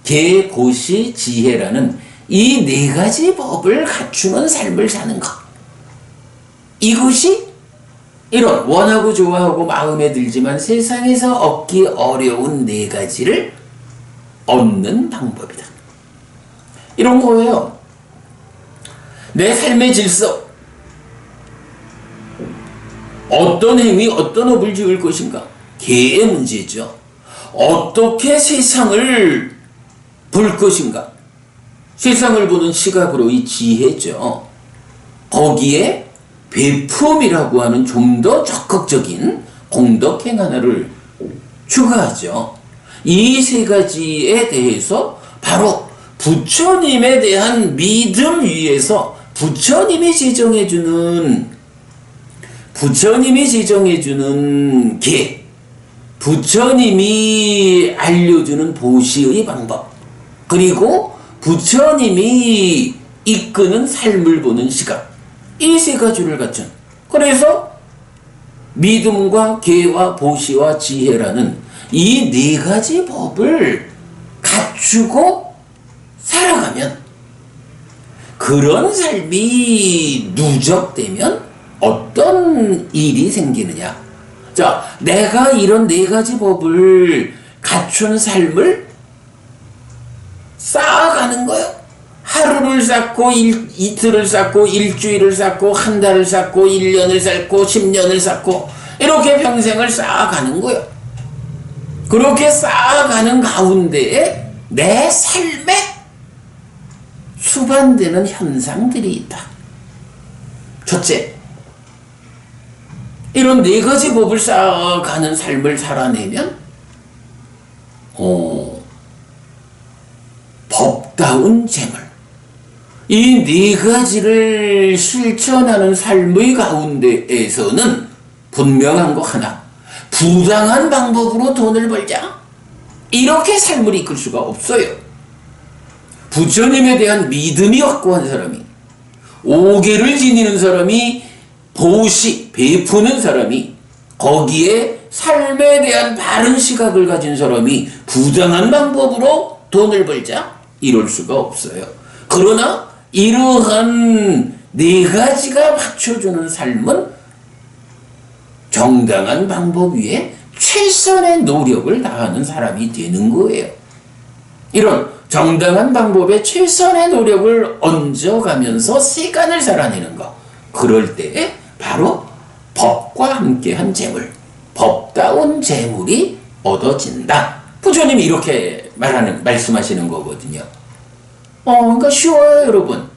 계, 보시, 지혜라는 이 네 가지 법을 갖추는 삶을 사는 것. 이것이 이런 원하고 좋아하고 마음에 들지만 세상에서 얻기 어려운 네 가지를 얻는 방법이다. 이런 거예요. 내 삶의 질서, 어떤 행위, 어떤 업을 지을 것인가? 계의 문제죠. 어떻게 세상을 볼 것인가? 세상을 보는 시각으로 이 지혜죠. 거기에 베품이라고 하는 좀 더 적극적인 공덕행 하나를 추가하죠. 이 세 가지에 대해서 바로 부처님에 대한 믿음 위에서 부처님이 제정해주는 계, 부처님이 알려주는 보시의 방법, 그리고 부처님이 이끄는 삶을 보는 시각, 이 세 가지를 갖춘, 그래서 믿음과 계와 보시와 지혜라는 이 네 가지 법을 갖추고 살아가면, 그런 삶이 누적되면 어떤 일이 생기느냐. 자, 내가 이런 네 가지 법을 갖춘 삶을 쌓아가는 거예요. 하루를 쌓고 이틀을 쌓고 일주일을 쌓고 한 달을 쌓고 1년을 쌓고 10년을 쌓고 이렇게 평생을 쌓아가는 거예요. 그렇게 쌓아가는 가운데에 내 삶에 수반되는 현상들이 있다. 첫째, 이런 네 가지 법을 쌓아가는 삶을 살아내면 법다운 재물, 이 네 가지를 실천하는 삶의 가운데에서는 분명한 거 하나, 부당한 방법으로 돈을 벌자, 이렇게 삶을 이끌 수가 없어요. 부처님에 대한 믿음이 확고한 사람이, 오계를 지니는 사람이, 보시, 베푸는 사람이, 거기에 삶에 대한 바른 시각을 가진 사람이 부당한 방법으로 돈을 벌자, 이럴 수가 없어요. 그러나 이러한 네 가지가 받쳐주는 삶은 정당한 방법 위에 최선의 노력을 다하는 사람이 되는 거예요. 이런 정당한 방법에 최선의 노력을 얹어가면서 시간을 살아내는 것, 그럴 때에 바로 법과 함께한 재물, 법다운 재물이 얻어진다. 부처님이 이렇게 말씀하시는 거거든요. 그러니까 쉬워요, 여러분.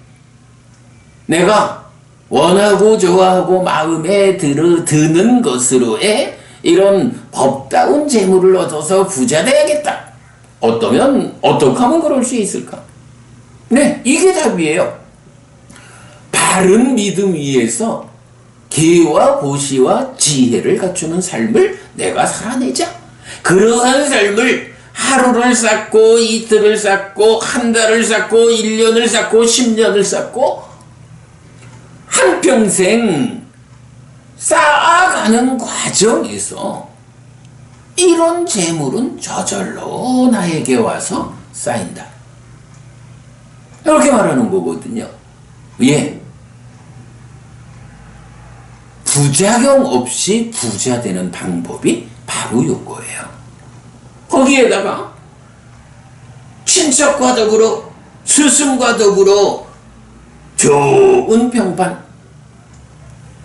내가 원하고 좋아하고 마음에 드는 것으로의 이런 법다운 재물을 얻어서 부자 돼야겠다. 어떻게 하면 그럴 수 있을까? 네, 이게 답이에요. 바른 믿음 위에서 계와 보시와 지혜를 갖추는 삶을 내가 살아내자. 그러한 삶을 하루를 쌓고 이틀을 쌓고 한 달을 쌓고 1년을 쌓고 10년을 쌓고 한평생 쌓아가는 과정에서 이런 재물은 저절로 나에게 와서 쌓인다. 이렇게 말하는 거거든요. 예. 부작용 없이 부자 되는 방법이 바로 이거예요. 거기에다가 친척과 더불어 스승과 더불어 좋은 평판,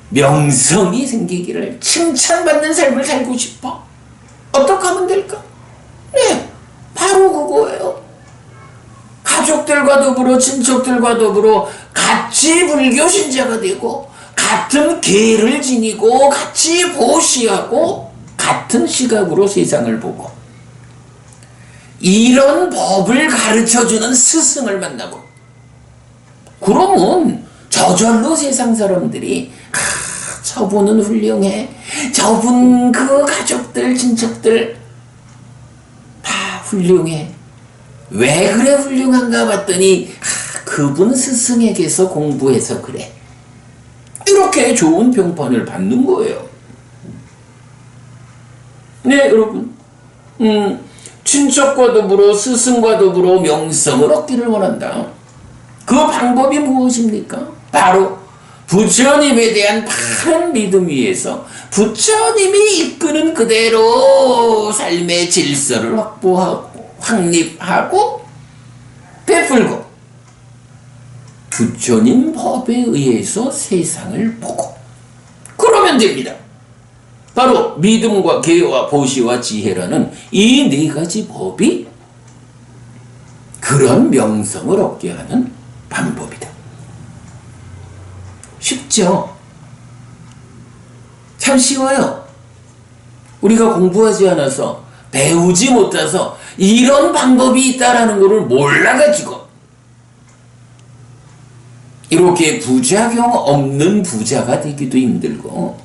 명성이 생기기를, 칭찬받는 삶을 살고 싶어. 어떻게 하면 될까? 네, 바로 그거예요. 가족들과 더불어 친척들과 더불어 같이 불교 신자가 되고 같은 계를 지니고 같이 보시하고 같은 시각으로 세상을 보고 이런 법을 가르쳐주는 스승을 만나고, 그러면 저절로 세상 사람들이 저분은 훌륭해, 저분 그 가족들 친척들 다 훌륭해, 왜 그래 훌륭한가 봤더니 그분 스승에게서 공부해서 그래, 이렇게 좋은 평판을 받는 거예요. 네, 여러분. 친척과 더불어 스승과 더불어 명성을 얻기를 원한다. 그 방법이 무엇입니까? 바로 부처님에 대한 바른 믿음 위에서 부처님이 이끄는 그대로 삶의 질서를 확보하고 확립하고 베풀고 부처님 법에 의해서 세상을 보고, 그러면 됩니다. 바로 믿음과 계와 보시와 지혜라는 이 네 가지 법이 그런 명성을 얻게 하는 방법이다. 쉽죠? 참 쉬워요. 우리가 공부하지 않아서 배우지 못해서 이런 방법이 있다라는 것을 몰라가지고 이렇게 부작용 없는 부자가 되기도 힘들고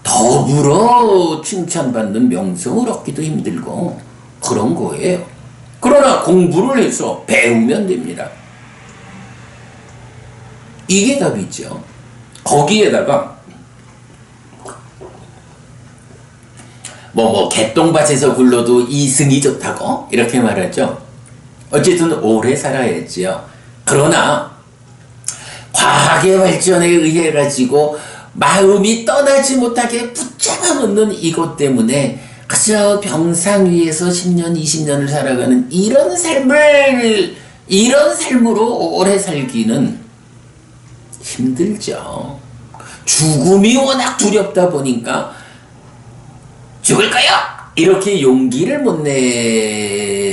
더불어 칭찬받는 명성을 얻기도 힘들고 그런 거예요. 그러나 공부를 해서 배우면 됩니다. 이게 답이죠. 거기에다가 개똥밭에서 굴러도 이승이 좋다고 이렇게 말하죠. 어쨌든 오래 살아야지요. 그러나 과학의 발전에 의해 가지고 마음이 떠나지 못하게 붙잡아 놓는 이것 때문에 그저 병상 위에서 10년, 20년을 살아가는 이런 삶으로 오래 살기는 힘들죠. 죽음이 워낙 두렵다 보니까 죽을까요? 이렇게 용기를 못 내는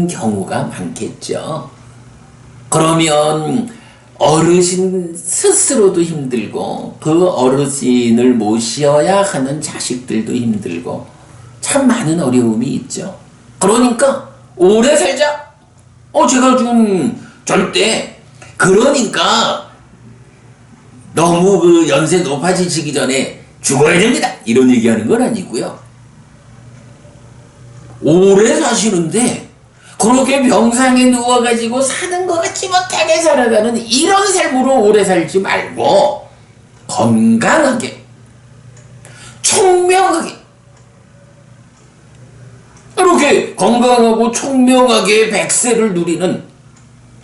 경우가 많겠죠. 그러면 어르신 스스로도 힘들고 그 어르신을 모셔야 하는 자식들도 힘들고 참 많은 어려움이 있죠. 그러니까 오래 살자. 제가 지금 절대 그러니까 너무 그 연세 높아지시기 전에 죽어야 됩니다. 이런 얘기하는 건 아니고요. 오래 사시는데 그렇게 병상에 누워가지고 사는 것 같지 못하게 살아가는 이런 삶으로 오래 살지 말고 건강하게 총명하게 이렇게 건강하고 총명하게 100세를 누리는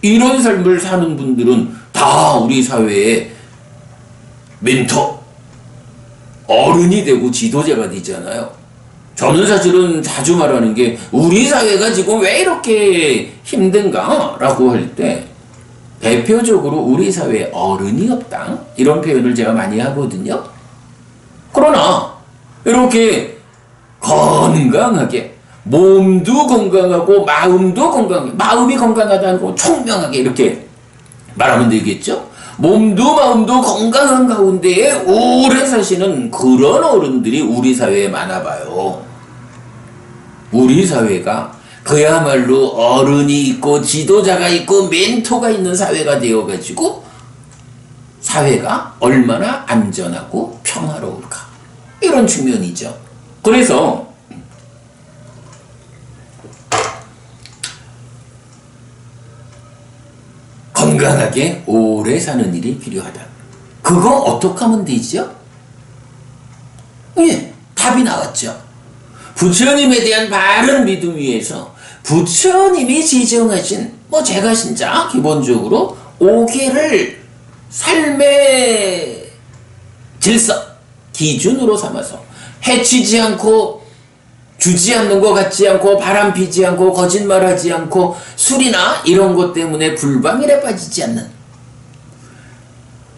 이런 삶을 사는 분들은 다 우리 사회의 멘토 어른이 되고 지도자가 되잖아요. 저는 사실은 자주 말하는 게 우리 사회가 지금 왜 이렇게 힘든가 라고 할 때 대표적으로 우리 사회에 어른이 없다 이런 표현을 제가 많이 하거든요. 그러나 이렇게 건강하게 몸도 건강하고 마음도 건강하게 마음이 건강하다는 거 총명하게 이렇게 말하면 되겠죠. 몸도 마음도 건강한 가운데에 오래 사시는 그런 어른들이 우리 사회에 많아 봐요. 우리 사회가 그야말로 어른이 있고 지도자가 있고 멘토가 있는 사회가 되어가지고 사회가 얼마나 안전하고 평화로울까 이런 측면이죠. 그래서 건강하게 오래 사는 일이 필요하다. 그거 어떻게 하면 되죠? 예, 답이 나왔죠. 부처님에 대한 바른 믿음 위에서 부처님이 지정하신 제가 진짜 기본적으로 5개를 삶의 질서 기준으로 삼아서 해치지 않고 주지 않는 것 같지 않고 바람 피지 않고 거짓말하지 않고 술이나 이런 것 때문에 불방일에 빠지지 않는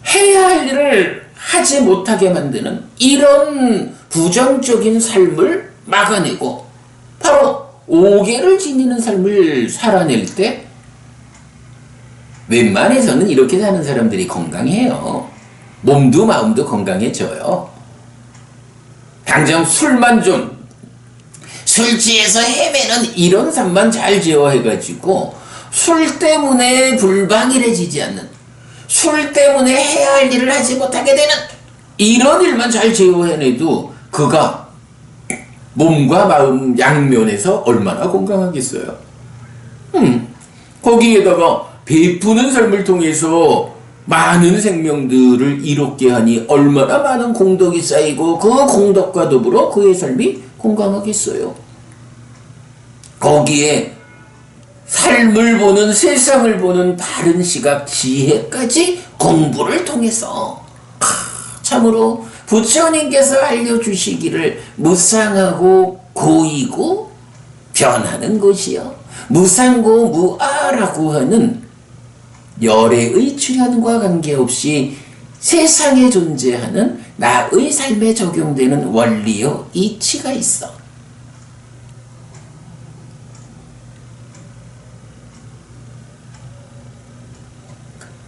해야 할 일을 하지 못하게 만드는 이런 부정적인 삶을 막아내고 바로 5개를 지니는 삶을 살아낼 때 웬만해서는 이렇게 사는 사람들이 건강해요. 몸도 마음도 건강해져요. 당장 술만 좀 술 취해서 헤매는 이런 삶만 잘 제어해가지고 술 때문에 불방일해지지 않는 술 때문에 해야 할 일을 하지 못하게 되는 이런 일만 잘 제어해내도 그가 몸과 마음 양면에서 얼마나 건강하겠어요. 거기에다가 베푸는 삶을 통해서 많은 생명들을 이롭게 하니 얼마나 많은 공덕이 쌓이고 그 공덕과 더불어 그의 삶이 건강하겠어요. 거기에 삶을 보는 세상을 보는 바른 시각 지혜까지 공부를 통해서 참으로 부처님께서 알려주시기를 무상하고 고이고 변하는 것이요 무상고 무아라고 하는 열애의 출현과 관계없이 세상에 존재하는 나의 삶에 적용되는 원리요, 이치가 있어.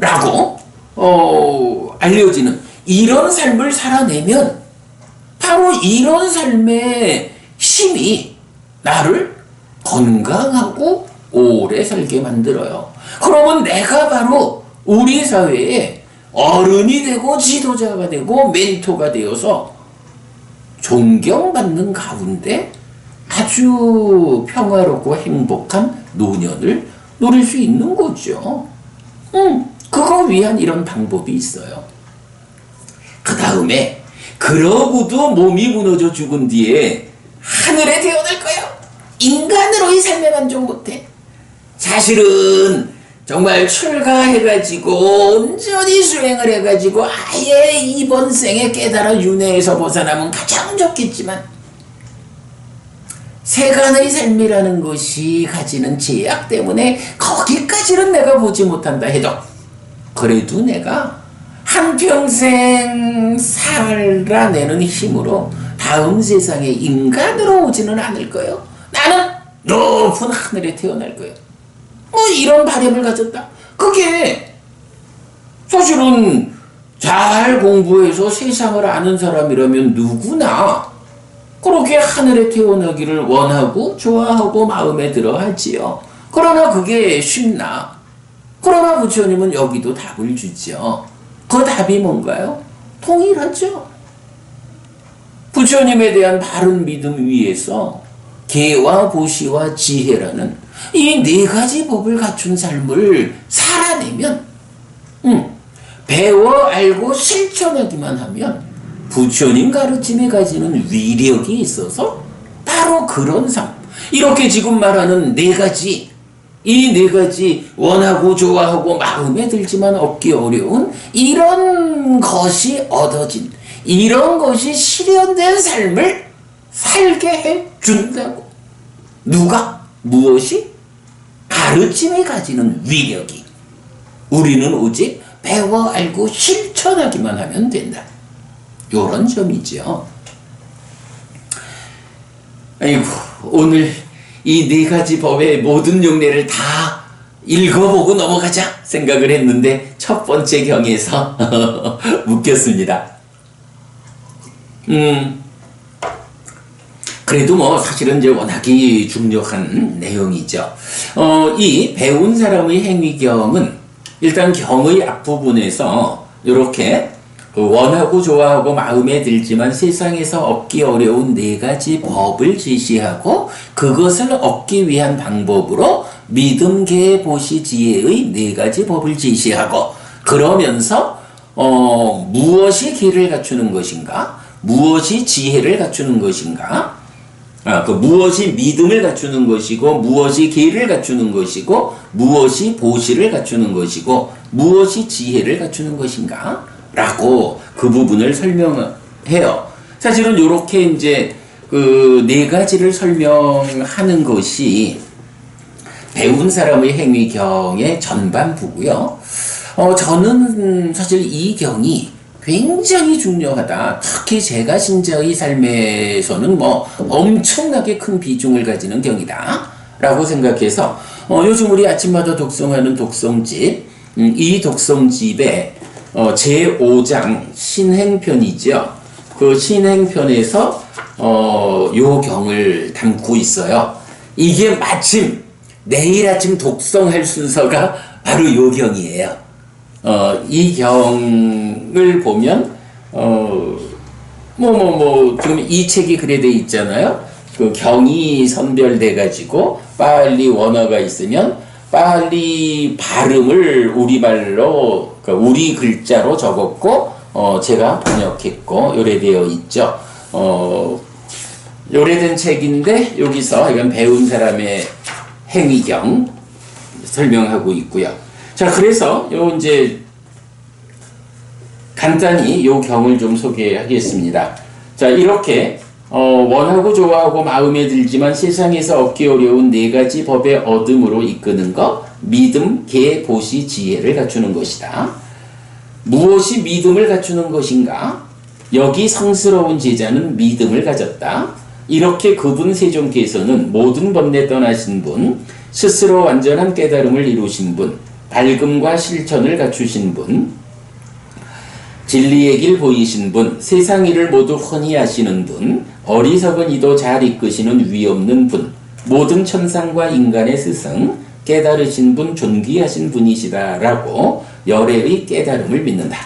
라고 알려지는 이런 삶을 살아내면 바로 이런 삶의 힘이 나를 건강하고 오래 살게 만들어요. 그러면 내가 바로 우리 사회에 어른이 되고 지도자가 되고 멘토가 되어서 존경받는 가운데 아주 평화롭고 행복한 노년을 누릴 수 있는 거죠. 그거 위한 이런 방법이 있어요. 그 다음에 그러고도 몸이 무너져 죽은 뒤에 하늘에 태어날 거예요. 인간으로의 삶에 만족 못해. 사실은 정말 출가해가지고 온전히 수행을 해가지고 아예 이번 생에 깨달아 윤회에서 벗어나면 가장 좋겠지만 세간의 삶이라는 것이 가지는 제약 때문에 거기까지는 내가 보지 못한다 해도 그래도 내가 한평생 살아내는 힘으로 다음 세상에 인간으로 오지는 않을 거예요. 나는 높은 하늘에 태어날 거예요. 뭐 이런 바람을 가졌다. 그게 사실은 잘 공부해서 세상을 아는 사람이라면 누구나 그렇게 하늘에 태어나기를 원하고 좋아하고 마음에 들어 하지요. 그러나 그게 쉽나? 그러나 부처님은 여기도 답을 주죠. 그 답이 뭔가요? 통일하죠. 부처님에 대한 바른 믿음 위에서 계와 보시와 지혜라는 이 네 가지 법을 갖춘 삶을 살아내면 배워 알고 실천하기만 하면 부처님 가르침에 가지는 위력이 있어서 바로 그런 삶, 이렇게 지금 말하는 네 가지, 이 네 가지 원하고 좋아하고 마음에 들지만 얻기 어려운 이런 것이 얻어진, 이런 것이 실현된 삶을 살게 해준다고. 누가? 무엇이? 가르침에 가지는 위력이. 우리는 오직 배워 알고 실천하기만 하면 된다. 요런 점이죠. 아이고, 오늘 이 네 가지 법의 모든 용례를 다 읽어보고 넘어가자 생각을 했는데 첫 번째 경에서 웃겼습니다. 그래도 뭐 사실은 이제 워낙이 중요한 내용이죠. 이 배운 사람의 행위경은 일단 경의 앞부분에서 이렇게 원하고 좋아하고 마음에 들지만 세상에서 얻기 어려운 네 가지 법을 제시하고 그것을 얻기 위한 방법으로 믿음, 계, 보시, 지혜의 네 가지 법을 제시하고 그러면서 무엇이 계를 갖추는 것인가? 무엇이 지혜를 갖추는 것인가? 무엇이 믿음을 갖추는 것이고 무엇이 계를 갖추는 것이고 무엇이 보시를 갖추는 것이고 무엇이 지혜를 갖추는 것인가? 라고 그 부분을 설명해요. 사실은 요렇게 이제 그 네 가지를 설명하는 것이 배운 사람의 행위경의 전반부고요. 저는 사실 이 경이 굉장히 중요하다. 특히 제가 신자의 삶에서는 뭐 엄청나게 큰 비중을 가지는 경이다 라고 생각해서 요즘 우리 아침마다 독송하는 독송집, 이 독송집에 제5장 신행편이죠. 그 신행편에서 요 경을 담고 있어요. 이게 마침 내일 아침 독송할 순서가 바로 요 경이에요. 이 경을 보면 지금 이 책이 그래 돼 있잖아요. 그 경이 선별돼 가지고 빨리 원어가 있으면 빨리 발음을 우리말로, 그러니까 우리 글자로 적었고 제가 번역했고 요래 되어 있죠. 요래된 책인데 여기서 이건 배운 사람의 행위경 설명하고 있고요. 자, 그래서 요 이제 간단히 요 경을 좀 소개하겠습니다. 자, 이렇게 원하고 좋아하고 마음에 들지만 세상에서 얻기 어려운 네 가지 법의 얻음으로 이끄는 것, 믿음, 계, 보시, 지혜를 갖추는 것이다. 무엇이 믿음을 갖추는 것인가? 여기 성스러운 제자는 믿음을 가졌다. 이렇게 그분 세종께서는 모든 번뇌 떠나신 분, 스스로 완전한 깨달음을 이루신 분, 밝음과 실천을 갖추신 분, 진리의 길 보이신 분, 세상 일을 모두 훤히 아시는 분, 어리석은 이도 잘 이끄시는 위 없는 분, 모든 천상과 인간의 스승, 깨달으신 분, 존귀하신 분이시다라고 열애의 깨달음을 믿는다.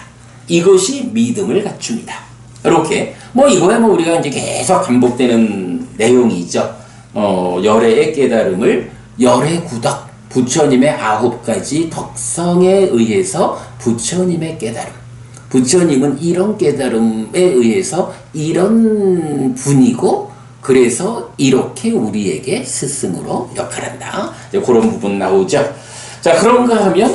이것이 믿음을 갖춥니다. 이렇게 이거야 우리가 이제 계속 반복되는 내용이죠. 열애의 깨달음을 열애 구덕, 부처님의 9가지 덕성에 의해서 부처님의 깨달음. 부처님은 이런 깨달음에 의해서 이런 분이고, 그래서 이렇게 우리에게 스승으로 역할한다. 그런 부분 나오죠. 자, 그런가 하면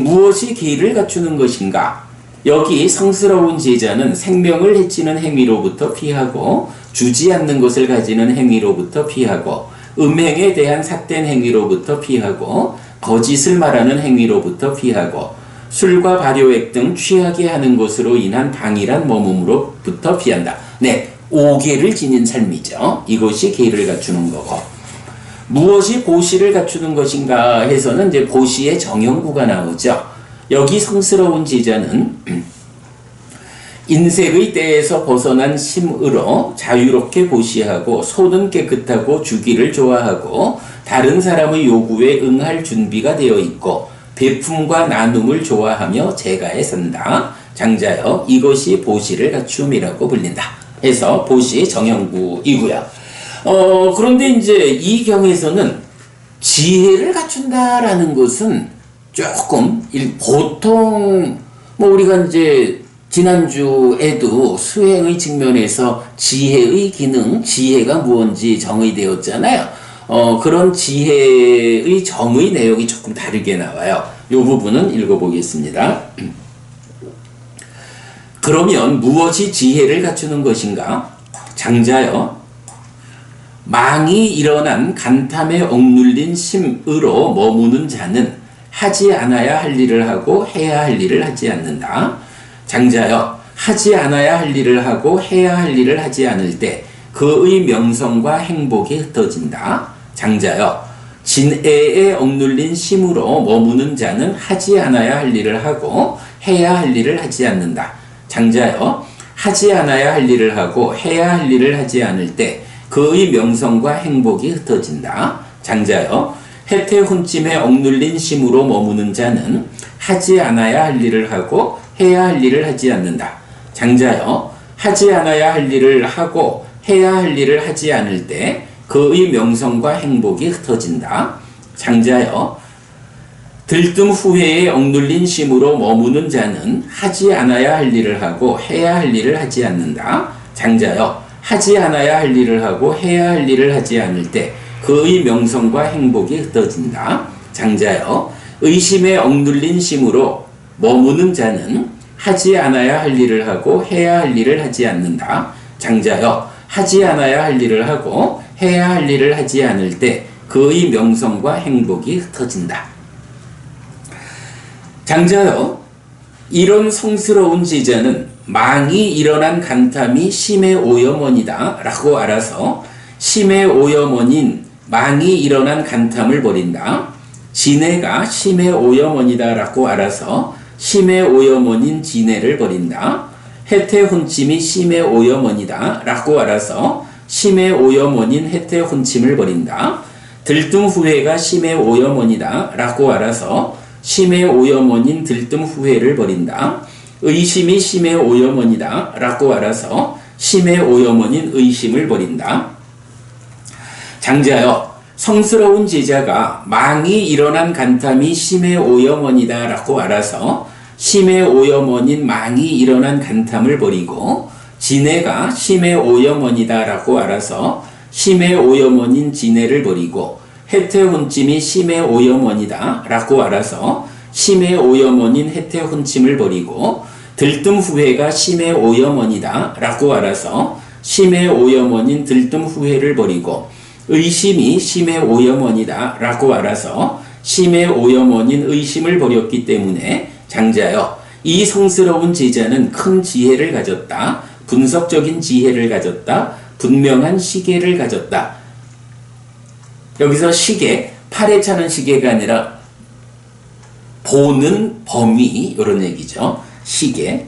무엇이 계를 갖추는 것인가? 여기 성스러운 제자는 생명을 해치는 행위로부터 피하고, 주지 않는 것을 가지는 행위로부터 피하고, 음행에 대한 삿된 행위로부터 피하고, 거짓을 말하는 행위로부터 피하고, 술과 발효액 등 취하게 하는 것으로 인한 방일한 머뭅으로부터 피한다. 네, 5계를 지닌 삶이죠. 이것이 계를 갖추는 거고, 무엇이 보시를 갖추는 것인가 해서는 이제 보시의 정형구가 나오죠. 여기 성스러운 제자는 인색의 때에서 벗어난 심으로 자유롭게 보시하고, 손은 깨끗하고 주기를 좋아하고, 다른 사람의 요구에 응할 준비가 되어 있고, 베품과 나눔을 좋아하며 제가에 산다. 장자여, 이것이 보시를 갖춤이라고 불린다. 해서 보시 정형구이고요. 그런데 이제 이 경에서는 지혜를 갖춘다라는 것은 조금 보통 우리가 이제 지난주에도 수행의 측면에서 지혜의 기능, 지혜가 무엇인지 정의되었잖아요. 그런 지혜의 정의 내용이 조금 다르게 나와요. 이 부분은 읽어보겠습니다. 그러면 무엇이 지혜를 갖추는 것인가? 장자여, 망이 일어난 간탐에 억눌린 심으로 머무는 자는 하지 않아야 할 일을 하고 해야 할 일을 하지 않는다. 장자여, 하지 않아야 할 일을 하고 해야 할 일을 하지 않을 때 그의 명성과 행복이 흩어진다. 장자여, 진애에 억눌린 심으로 머무는 자는 하지 않아야 할 일을 하고 해야 할 일을 하지 않는다. 장자여, 하지 않아야 할 일을 하고 해야 할 일을 하지 않을 때 그의 명성과 행복이 흩어진다. 장자여, 해태훈찜에 억눌린 심으로 머무는 자는 하지 않아야 할 일을 하고 해야 할 일을 하지 않는다. 장자여, 하지 않아야 할 일을 하고 해야 할 일을 하지 않을 때 그의 명성과 행복이 흩어진다. 장자여, 들뜸 후회에 억눌린 심으로 머무는 자는 하지 않아야 할 일을 하고 해야 할 일을 하지 않는다. 장자여, 하지 않아야 할 일을 하고 해야 할 일을 하지 않을 때 그의 명성과 행복이 흩어진다. 장자여, 의심에 억눌린 심으로 머무는 자는 하지 않아야 할 일을 하고 해야 할 일을 하지 않는다. 장자여, 하지 않아야 할 일을 하고 해야 할 일을 하지 않을 때 그의 명성과 행복이 흩어진다. 장자여, 이런 성스러운 제자는 망이 일어난 간탐이 심의 오염원이다 라고 알아서 심의 오염원인 망이 일어난 간탐을 버린다. 진해가 심의 오염원이다 라고 알아서 심의 오염원인 진해를 버린다. 해태훈침이 심의 오염원이다 라고 알아서 심의 오염원인 해태훈침을 버린다. 들뜸 후회가 심의 오염원이다 라고 알아서 심의 오염원인 들뜸 후회를 버린다. 의심이 심의 오염원이다 라고 알아서 심의 오염원인 의심을 버린다. 장자여, 성스러운 제자가 망이 일어난 간탐이 심의 오염원이다 라고 알아서 심의 오염원인 망이 일어난 간탐을 버리고, 진해가 심의 오염원이다 라고 알아서 심의 오염원인 진해를 버리고, 해태훈찜이 심의 오염원이다 라고 알아서 심의 오염원인 해태훈찜을 버리고, 들뜸 후회가 심의 오염원이다 라고 알아서 심의 오염원인 들뜸 후회를 버리고, 의심이 심의 오염원이다 라고 알아서 심의 오염원인 의심을 버렸기 때문에 장자여, 이 성스러운 제자는 큰 지혜를 가졌다. 분석적인 지혜를 가졌다. 분명한 시계를 가졌다. 여기서 시계, 팔에 차는 시계가 아니라 보는 범위 이런 얘기죠. 시계.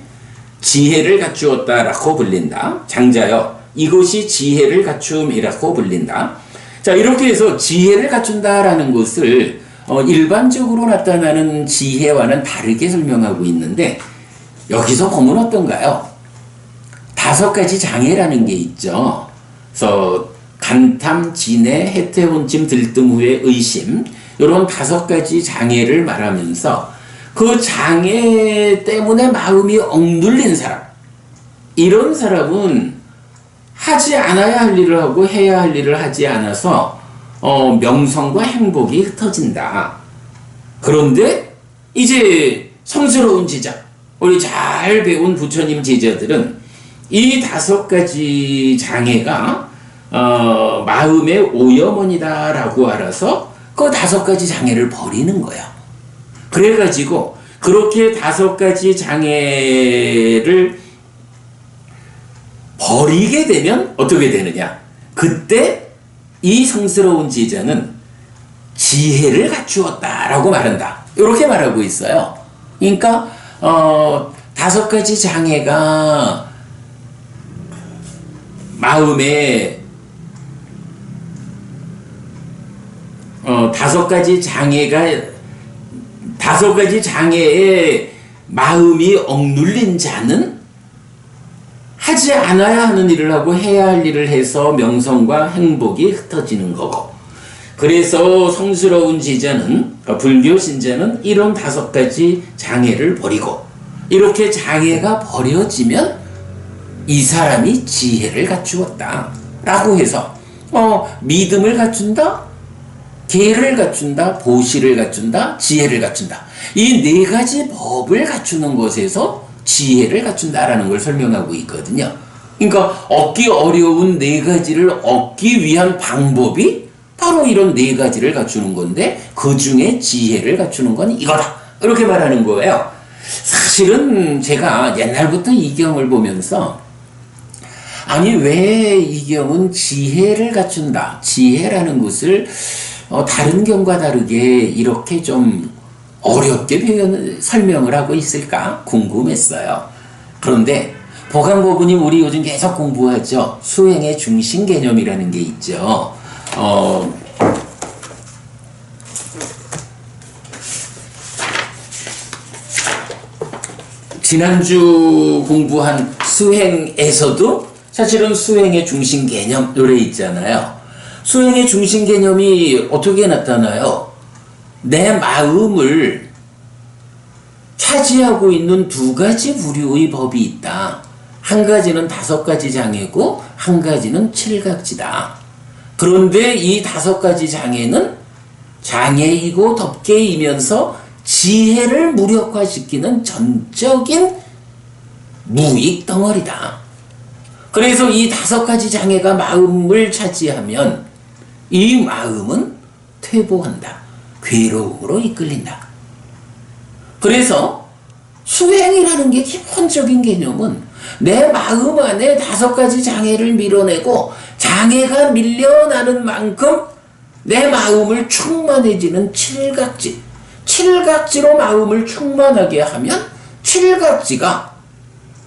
지혜를 갖추었다라고 불린다. 장자여 이것이 지혜를 갖춤이라고 불린다. 자, 이렇게 해서 지혜를 갖춘다라는 것을 일반적으로 나타나는 지혜와는 다르게 설명하고 있는데 여기서 보면 어떤가요? 5가지 장애라는 게 있죠. 그래서 간탐, 진해, 해태혼침, 들뜸 후의 의심 이런 5가지 장애를 말하면서 그 장애 때문에 마음이 억눌린 사람, 이런 사람은 하지 않아야 할 일을 하고 해야 할 일을 하지 않아서 명성과 행복이 흩어진다. 그런데 이제 성스러운 제자, 우리 잘 배운 부처님 제자들은 이 5가지 장애가 마음의 오염원이다라고 알아서 그 5가지 장애를 버리는 거야. 그래가지고 그렇게 5가지 장애를 버리게 되면 어떻게 되느냐? 그때 이 성스러운 제자는 지혜를 갖추었다라고 말한다. 이렇게 말하고 있어요. 그러니까 5가지 장애가 마음에 5가지 장애에 마음이 억눌린 자는 하지 않아야 하는 일을 하고 해야 할 일을 해서 명성과 행복이 흩어지는 거고, 그래서 성스러운 제자는, 불교 신자는 이런 5가지 장애를 버리고, 이렇게 장애가 버려지면 이 사람이 지혜를 갖추었다 라고 해서 믿음을 갖춘다, 계를 갖춘다, 보시를 갖춘다, 지혜를 갖춘다, 이 4가지 법을 갖추는 것에서 지혜를 갖춘다라는 걸 설명하고 있거든요. 그러니까 얻기 어려운 4가지를 얻기 위한 방법이 바로 이런 4가지를 갖추는 건데 그 중에 지혜를 갖추는 건 이거다, 이렇게 말하는 거예요. 사실은 제가 옛날부터 이 경을 보면서 아니 왜 이 경은 지혜를 갖춘다, 지혜라는 것을 다른 경과 다르게 이렇게 좀 어렵게 설명을 하고 있을까 궁금했어요. 그런데 보강법부님, 우리 요즘 계속 공부하죠. 수행의 중심 개념이라는 게 있죠. 지난주 공부한 수행에서도 사실은 수행의 중심 개념 노래 있잖아요. 수행의 중심 개념이 어떻게 나타나요? 내 마음을 차지하고 있는 2가지 부류의 법이 있다. 한 가지는 5가지 장애고 한 가지는 7각지다. 그런데 이 5가지 장애는 장애이고 덮개이면서 지혜를 무력화시키는 전적인 무익 덩어리다. 그래서 이 5가지 장애가 마음을 차지하면 이 마음은 퇴보한다. 괴로움으로 이끌린다. 그래서 수행이라는 게 기본적인 개념은 내 마음 안에 5가지 장애를 밀어내고 장애가 밀려나는 만큼 내 마음을 충만해지는 7각지, 7각지로 마음을 충만하게 하면 7각지가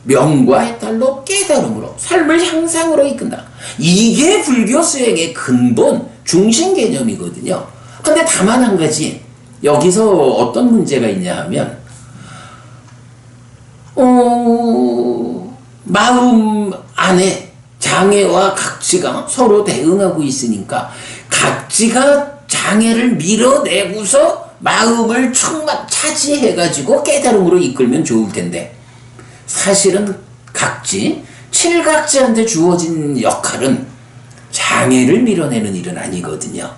명과 해탈로 깨달음으로 삶을 향상으로 이끈다. 이게 불교 수행의 근본 중심 개념이거든요. 근데 다만 한 가지, 여기서 어떤 문제가 있냐 하면 마음 안에 장애와 각지가 서로 대응하고 있으니까 각지가 장애를 밀어내고서 마음을 차지해가지고 깨달음으로 이끌면 좋을 텐데, 사실은 각지, 7각지한테 주어진 역할은 장애를 밀어내는 일은 아니거든요.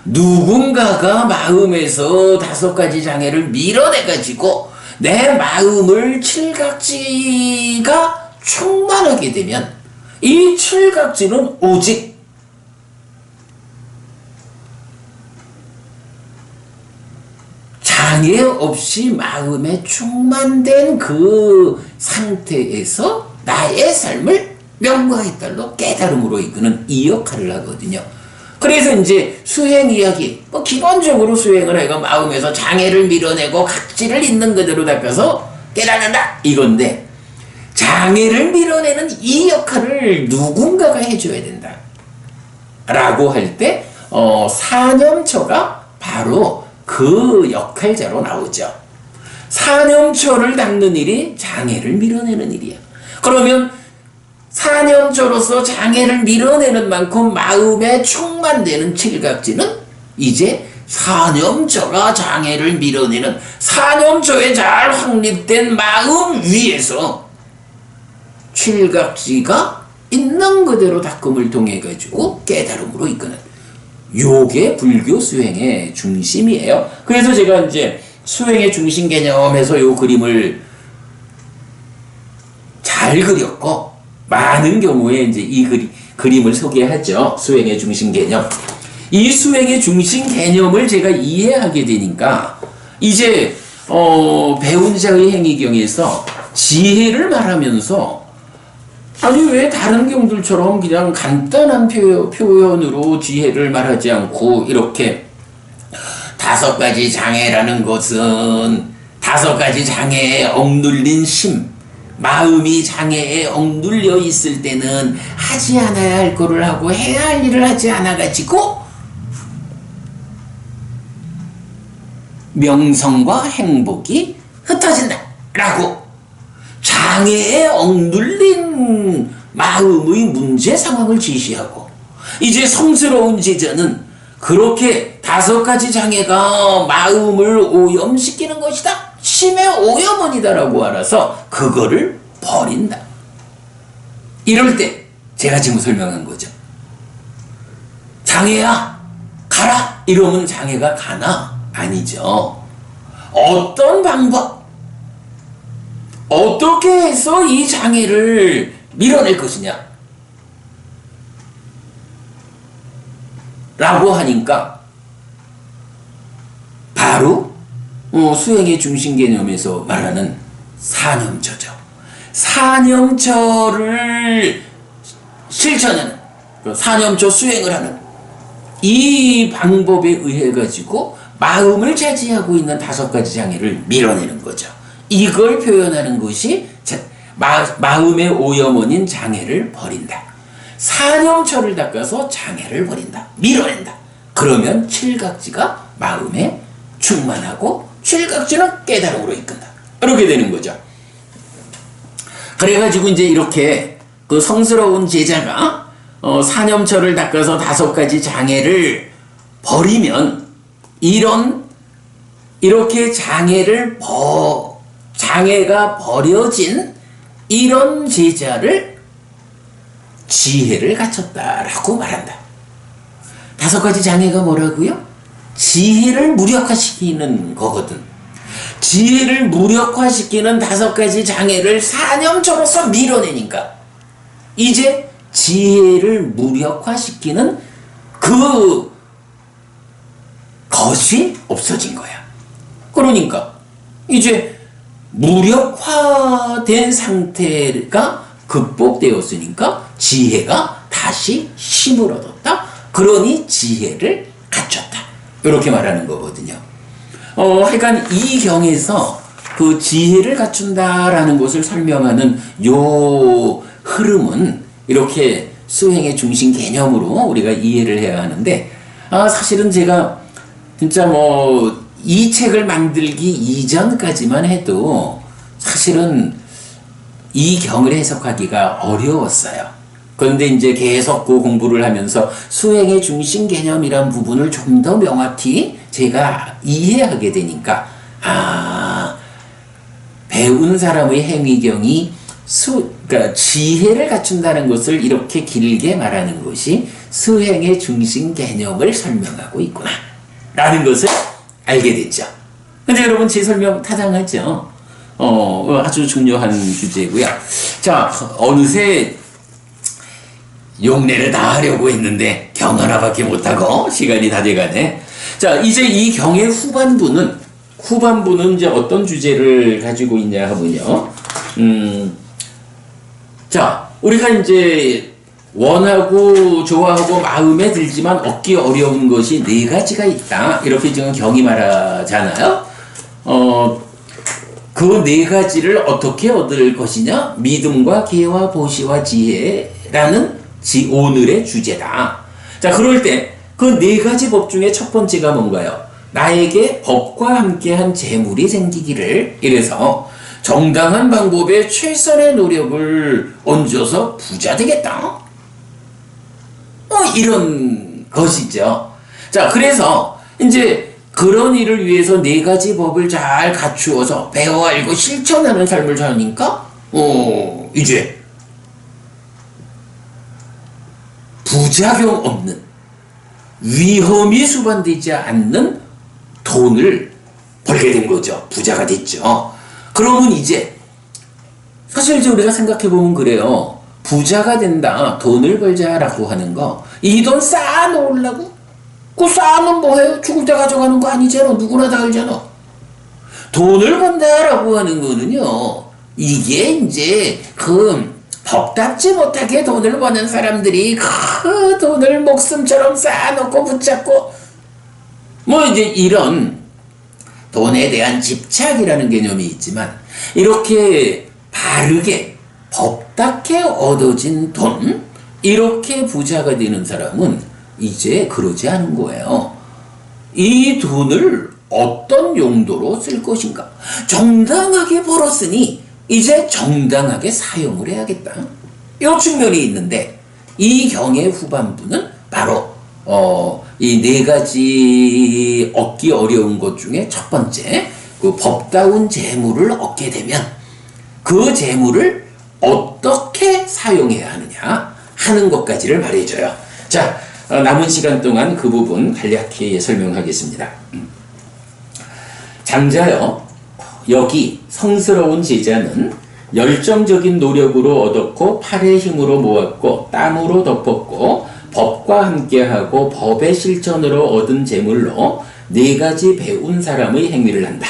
누군가가 마음에서 5가지 장애를 밀어내가지고 내 마음을 7각지가 충만하게 되면 이 7각지는 오직 장애 없이 마음에 충만된 그 상태에서 나의 삶을 명과 해탈로 깨달음으로 이끄는 이 역할을 하거든요. 그래서 이제 수행 이야기, 뭐 기본적으로 수행을 해가 마음에서 장애를 밀어내고 각지를 있는 그대로 닦아서 깨달는다 이건데, 장애를 밀어내는 이 역할을 누군가가 해줘야 된다 라고 할 때 사념처가 바로 그 역할자로 나오죠. 사념처를 닦는 일이 장애를 밀어내는 일이야. 그러면 사념처로서 장애를 밀어내는 만큼 마음에 충만되는 칠각지는 이제 사념처가 장애를 밀어내는 사념처에 잘 확립된 마음 위에서 칠각지가 있는 그대로 닦음을 통해 가지고 깨달음으로 이끄는, 요게 불교 수행의 중심이에요. 그래서 제가 이제 수행의 중심 개념에서 요 그림을 잘 그렸고, 많은 경우에 이제 이 그림을 소개하죠. 수행의 중심 개념. 이 수행의 중심 개념을 제가 이해하게 되니까 이제 배운 자의 행위경에서 지혜를 말하면서, 아니 왜 다른 경들처럼 그냥 간단한 표현으로 지혜를 말하지 않고 이렇게 5가지 장애라는 것은 5가지 장애에 억눌린 심, 마음이 장애에 억눌려 있을 때는 하지 않아야 할 거를 하고 해야 할 일을 하지 않아가지고 명성과 행복이 흩어진다 라고 장애에 억눌린 마음의 문제 상황을 제시하고, 이제 성스러운 제자는 그렇게 5가지 장애가 마음을 오염시키는 것이다, 심의 오염원이다라고 알아서 그거를 버린다. 이럴 때 제가 지금 설명한 거죠. 장애야 가라 이러면 장애가 가나? 아니죠. 어떤 방법, 어떻게 해서 이 장애를 밀어낼 것이냐 라고 하니까 바로 수행의 중심 개념에서 말하는 사념처죠. 사념처를 실천하는, 사념처 수행을 하는 이 방법에 의해 가지고 마음을 차지하고 있는 5가지 장애를 밀어내는 거죠. 이걸 표현하는 것이 마음의 오염원인 장애를 버린다. 사념처를 닦아서 장애를 버린다, 밀어낸다. 그러면 칠각지가 마음에 충만하고 칠각지는 깨달음으로 이끈다. 이렇게 되는 거죠. 그래가지고 이제 이렇게 그 성스러운 제자가 사념처를 닦아서 5가지 장애를 버리면, 이렇게 장애가 버려진 이런 제자를 지혜를 갖췄다라고 말한다. 5가지 장애가 뭐라고요? 지혜를 무력화시키는 거거든. 지혜를 무력화시키는 5가지 장애를 사념처로서 밀어내니까 이제 지혜를 무력화시키는 그 것이 없어진 거야. 그러니까 이제 무력화된 상태가 극복되었으니까 지혜가 다시 힘을 얻었다. 그러니 지혜를 갖췄다. 이렇게 말하는 거거든요. 하여간 이 경에서 그 지혜를 갖춘다라는 것을 설명하는 요 흐름은 이렇게 수행의 중심 개념으로 우리가 이해를 해야 하는데, 사실은 제가 진짜 이 책을 만들기 이전까지만 해도 사실은 이 경을 해석하기가 어려웠어요. 그런데 이제 계속 그 공부를 하면서 수행의 중심 개념이란 부분을 좀 더 명확히 제가 이해하게 되니까, 배운 사람의 행위경이 그러니까 지혜를 갖춘다는 것을 이렇게 길게 말하는 것이 수행의 중심 개념을 설명하고 있구나 라는 것을 알게 됐죠. 근데 여러분, 제 설명 타당하죠? 아주 중요한 주제고요. 자, 어느새 용례를 다 하려고 했는데 경 하나밖에 못하고 시간이 다 돼가네. 자, 이제 이 경의 후반부는 이제 어떤 주제를 가지고 있냐 하면요. 자, 우리가 이제 원하고 좋아하고 마음에 들지만 얻기 어려운 것이 네 가지가 있다. 이렇게 지금 경이 말하잖아요. 그 네 가지를 어떻게 얻을 것이냐? 믿음과 기회와 보시와 지혜라는 오늘의 주제다. 자, 그럴 때 그 네 가지 법 중에 첫 번째가 뭔가요? 나에게 법과 함께한 재물이 생기기를. 이래서 정당한 방법에 최선의 노력을 얹어서 부자 되겠다. 이런 것이죠. 자, 그래서 이제 그런 일을 위해서 네 가지 법을 잘 갖추어서 배워 알고 실천하는 삶을 사니까 이제 부작용 없는, 위험이 수반되지 않는 돈을 벌게 된 거죠. 부자가 됐죠. 그러면 이제 사실 이제 우리가 생각해보면 그래요. 부자가 된다, 돈을 벌자라고 하는 거, 이 돈 쌓아놓으려고? 그 쌓아놓으면 뭐해요? 죽을 때 가져가는 거 아니잖아. 누구나 다 알잖아. 돈을 번다라고 하는 거는요, 이게 이제 법답지 못하게 돈을 버는 사람들이 그 돈을 목숨처럼 쌓아놓고 붙잡고 이제 이런 돈에 대한 집착이라는 개념이 있지만, 이렇게 바르게 법답게 얻어진 돈, 이렇게 부자가 되는 사람은 이제 그러지 않은 거예요. 이 돈을 어떤 용도로 쓸 것인가? 정당하게 벌었으니 이제 정당하게 사용을 해야겠다. 이 측면이 있는데, 이 경의 후반부는 바로 이 네 가지 얻기 어려운 것 중에 첫 번째, 그 법다운 재물을 얻게 되면 그 재물을 어떻게 사용해야 하느냐 하는 것까지를 말해줘요. 자, 남은 시간 동안 그 부분 간략히 설명하겠습니다. 장자여, 여기 성스러운 제자는 열정적인 노력으로 얻었고 팔의 힘으로 모았고 땀으로 덮었고 법과 함께하고 법의 실천으로 얻은 재물로 네 가지 배운 사람의 행위를 한다.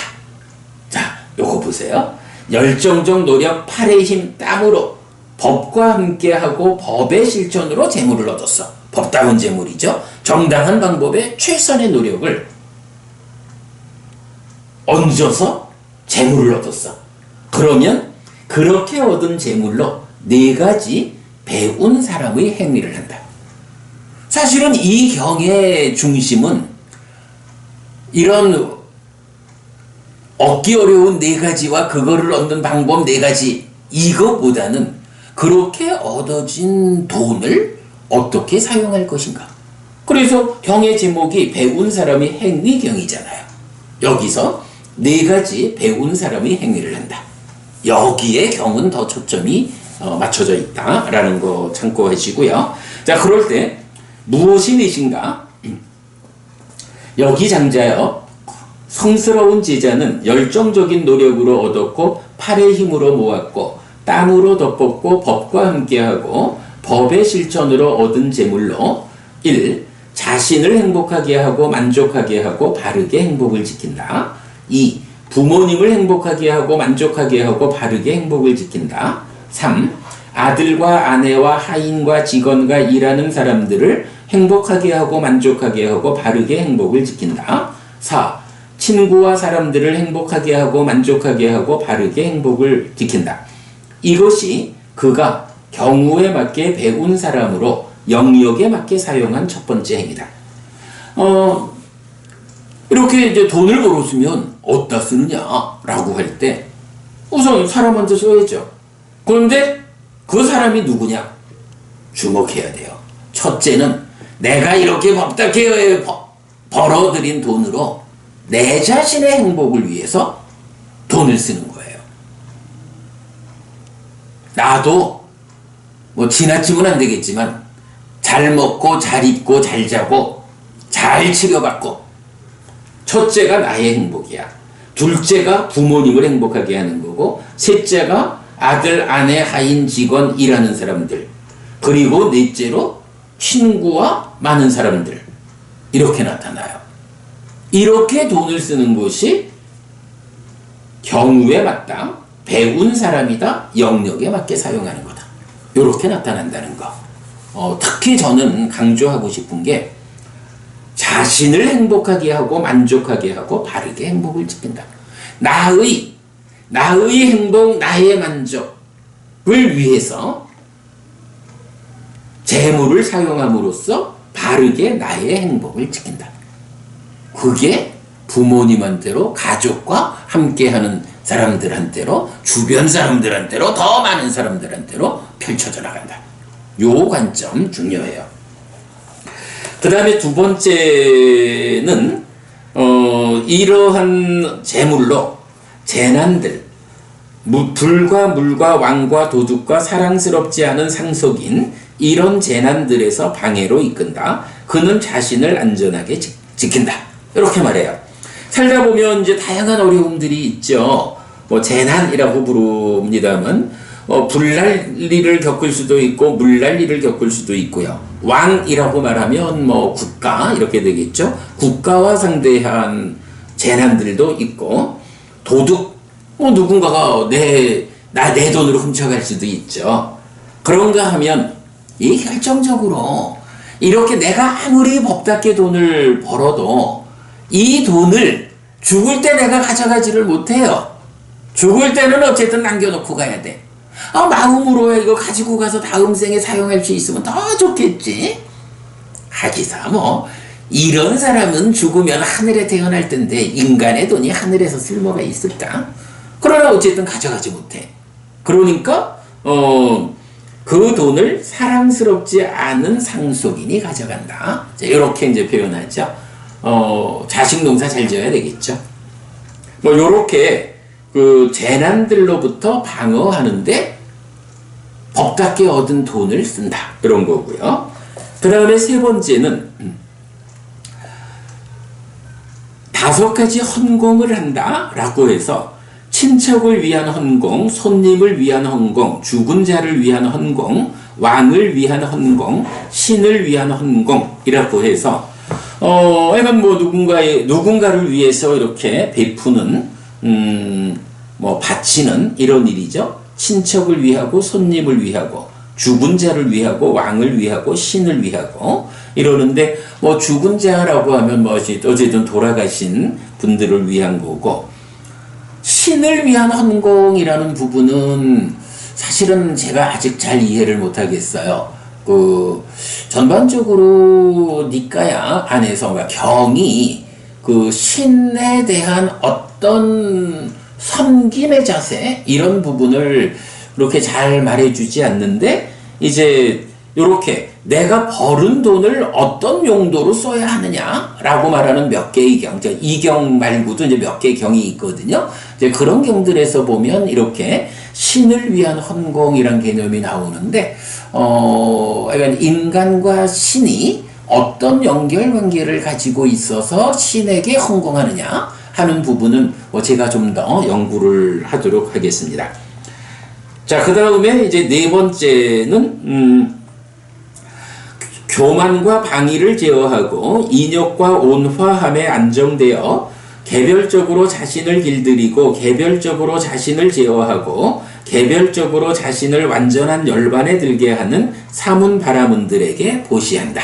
자, 요거 보세요. 열정적 노력, 팔의 힘, 땀으로 법과 함께하고 법의 실천으로 재물을 얻었어. 법다운 재물이죠. 정당한 방법에 최선의 노력을 얹어서 재물을 얻었어. 그러면 그렇게 얻은 재물로 네 가지 배운 사람의 행위를 한다. 사실은 이 경의 중심은 이런 얻기 어려운 네 가지와 그거를 얻는 방법 네 가지, 이것보다는 그렇게 얻어진 돈을 어떻게 사용할 것인가. 그래서 경의 제목이 배운 사람의 행위경이잖아요. 여기서 네 가지 배운 사람의 행위를 한다. 여기에 경은 더 초점이 맞춰져 있다라는 거 참고하시고요. 자, 그럴 때 무엇이 넷인가? 여기 장자여, 성스러운 제자는 열정적인 노력으로 얻었고 팔의 힘으로 모았고 땀으로 덮었고 법과 함께하고 법의 실천으로 얻은 재물로 1. 자신을 행복하게 하고 만족하게 하고 바르게 행복을 지킨다. 2. 부모님을 행복하게 하고 만족하게 하고 바르게 행복을 지킨다. 3. 아들과 아내와 하인과 직원과 일하는 사람들을 행복하게 하고 만족하게 하고 바르게 행복을 지킨다. 4. 친구와 사람들을 행복하게 하고 만족하게 하고 바르게 행복을 지킨다. 이것이 그가 경우에 맞게 배운 사람으로 영역에 맞게 사용한 첫 번째 행위다. 이렇게 이제 돈을 벌었으면 어디다 쓰느냐라고 할 때 우선 사람한테 써야죠. 그런데 그 사람이 누구냐? 주목해야 돼요. 첫째는 내가 이렇게 법답게 벌어들인 돈으로 내 자신의 행복을 위해서 돈을 쓰는 거예요. 나도 지나치면 안 되겠지만 잘 먹고 잘 입고 잘 자고 잘 치료받고, 첫째가 나의 행복이야. 둘째가 부모님을 행복하게 하는 거고, 셋째가 아들, 아내, 하인, 직원, 일하는 사람들, 그리고 넷째로 친구와 많은 사람들, 이렇게 나타나요. 이렇게 돈을 쓰는 것이 경우에 맞다, 배운 사람이다, 영역에 맞게 사용하는 거다. 이렇게 나타난다는 거. 특히 저는 강조하고 싶은 게 자신을 행복하게 하고 만족하게 하고 바르게 행복을 지킨다. 나의 행복, 나의 만족을 위해서 재물을 사용함으로써 바르게 나의 행복을 지킨다. 그게 부모님한테로, 가족과 함께하는 사람들한테로, 주변 사람들한테로, 더 많은 사람들한테로 펼쳐져 나간다. 요 관점 중요해요. 그 다음에 두 번째는 이러한 재물로 재난들, 불과 물과 왕과 도둑과 사랑스럽지 않은 상속인 이런 재난들에서 방해로 이끈다. 그는 자신을 안전하게 지킨다. 이렇게 말해요. 살다 보면 이제 다양한 어려움들이 있죠. 뭐 재난이라고 부릅니다만 불난리를 겪을 수도 있고 물난리를 겪을 수도 있고요. 왕이라고 말하면 뭐 국가 이렇게 되겠죠. 국가와 상대한 재난들도 있고, 도둑, 누군가가 내 돈으로 훔쳐갈 수도 있죠. 그런가 하면 이 결정적으로 이렇게 내가 아무리 법답게 돈을 벌어도 이 돈을 죽을 때 내가 가져가지를 못해요. 죽을 때는 어쨌든 남겨놓고 가야 돼. 마음으로 이거 가지고 가서 다음 생에 사용할 수 있으면 더 좋겠지. 하기사 이런 사람은 죽으면 하늘에 태어날 텐데 인간의 돈이 하늘에서 쓸모가 있을까? 그러나 어쨌든 가져가지 못해. 그러니까 그 돈을 사랑스럽지 않은 상속인이 가져간다. 이렇게 이제 표현하죠. 자식 농사 잘 지어야 되겠죠. 요렇게 그 재난들로부터 방어하는데 법답게 얻은 돈을 쓴다. 이런 거고요. 그 다음에 세 번째는 5가지 헌공을 한다. 라고 해서 친척을 위한 헌공, 손님을 위한 헌공, 죽은 자를 위한 헌공, 왕을 위한 헌공, 신을 위한 헌공이라고 해서 약간 누군가를 위해서 이렇게 베푸는 바치는 이런 일이죠. 친척을 위하고 손님을 위하고 죽은 자를 위하고 왕을 위하고 신을 위하고 이러는데 죽은 자라고 하면 어쨌든 돌아가신 분들을 위한 거고, 신을 위한 헌공이라는 부분은 사실은 제가 아직 잘 이해를 못하겠어요. 전반적으로 니까야 안에서 경이 신에 대한 어떤 섬김의 자세 이런 부분을 그렇게 잘 말해주지 않는데, 이제 요렇게 내가 벌은 돈을 어떤 용도로 써야 하느냐라고 말하는 몇 개의 경, 이 경 말고도 이제 몇 개의 경이 있거든요. 이제 그런 경들에서 보면 이렇게 신을 위한 헌공이란 개념이 나오는데, 약간 인간과 신이 어떤 연결관계를 가지고 있어서 신에게 헌공하느냐 하는 부분은 제가 좀 더 연구를 하도록 하겠습니다. 자, 그 다음에 이제 네 번째는 교만과 방위를 제어하고 인욕과 온화함에 안정되어 개별적으로 자신을 길들이고 개별적으로 자신을 제어하고 개별적으로 자신을 완전한 열반에 들게 하는 사문바라문들에게 보시한다.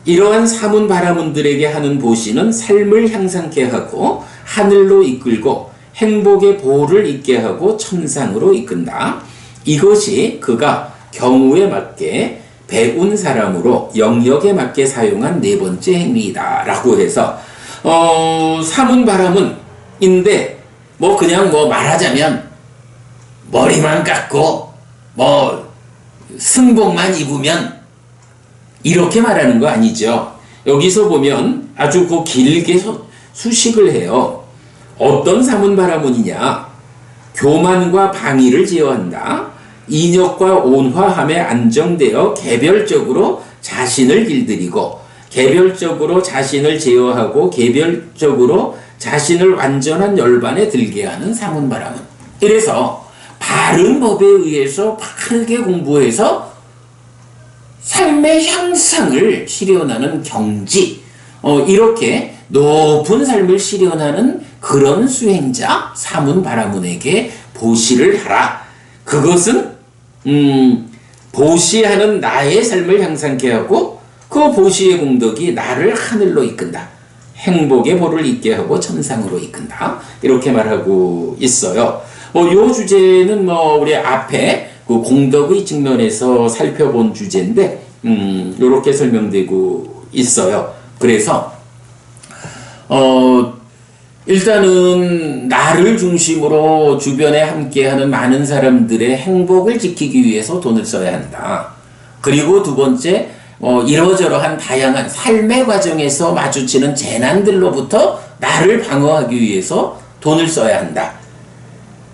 이러한 사문바라문들에게 하는 보시는 삶을 향상케 하고 하늘로 이끌고 행복의 보호를 있게 하고 천상으로 이끈다. 이것이 그가 경우에 맞게 배운 사람으로 영역에 맞게 사용한 네 번째 행위이다. 라고 해서 사문바라문인데 그냥 말하자면 머리만 깎고 승복만 입으면 이렇게 말하는 거 아니죠. 여기서 보면 아주 길게 수식을 해요. 어떤 사문바라문이냐? 교만과 방위를 제어한다. 인욕과 온화함에 안정되어 개별적으로 자신을 길들이고 개별적으로 자신을 제어하고 개별적으로 자신을 완전한 열반에 들게 하는 사문바라문. 이래서 바른 법에 의해서 바르게 공부해서 삶의 향상을 실현하는 경지, 이렇게 높은 삶을 실현하는 그런 수행자 사문바라문에게 보시를 하라. 그것은 보시하는 나의 삶을 향상케 하고 그 보시의 공덕이 나를 하늘로 이끈다. 행복의 보를 있게 하고 천상으로 이끈다. 이렇게 말하고 있어요. 요 주제는 우리 앞에 그 공덕의 측면에서 살펴본 주제인데, 요렇게 설명되고 있어요. 그래서, 일단은 나를 중심으로 주변에 함께하는 많은 사람들의 행복을 지키기 위해서 돈을 써야 한다. 그리고 두 번째, 이러저러한 다양한 삶의 과정에서 마주치는 재난들로부터 나를 방어하기 위해서 돈을 써야 한다.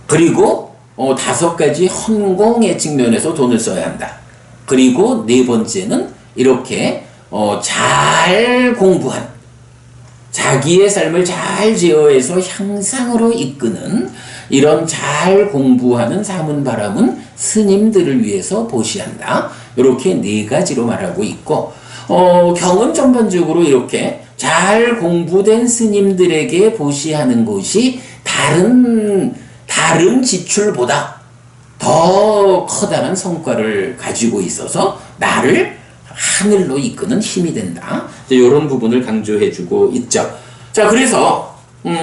그리고 다섯 가지 헌공의 측면에서 돈을 써야 한다. 그리고 네 번째는 이렇게 잘 공부한 자기의 삶을 잘 제어해서 향상으로 이끄는 이런 잘 공부하는 사문바람은 스님들을 위해서 보시한다. 이렇게 네 가지로 말하고 있고, 경은 전반적으로 이렇게 잘 공부된 스님들에게 보시하는 것이 다른 지출보다 더 커다란 성과를 가지고 있어서 나를 하늘로 이끄는 힘이 된다. 이런 부분을 강조해주고 있죠. 자, 그래서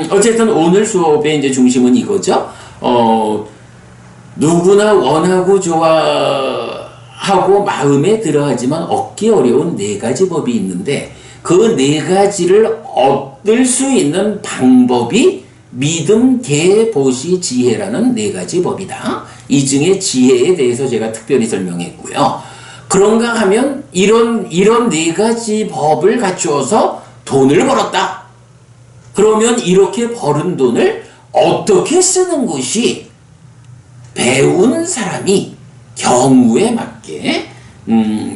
어쨌든 오늘 수업의 이제 중심은 이거죠. 누구나 원하고 좋아하고 마음에 들어하지만 얻기 어려운 네 가지 법이 있는데 그 네 가지를 얻을 수 있는 방법이 믿음, 계, 보시, 지혜라는 네 가지 법이다. 이 중에 지혜에 대해서 제가 특별히 설명했고요. 그런가 하면 이런 네 가지 법을 갖추어서 돈을 벌었다. 그러면 이렇게 벌은 돈을 어떻게 쓰는 것이 배운 사람이 경우에 맞게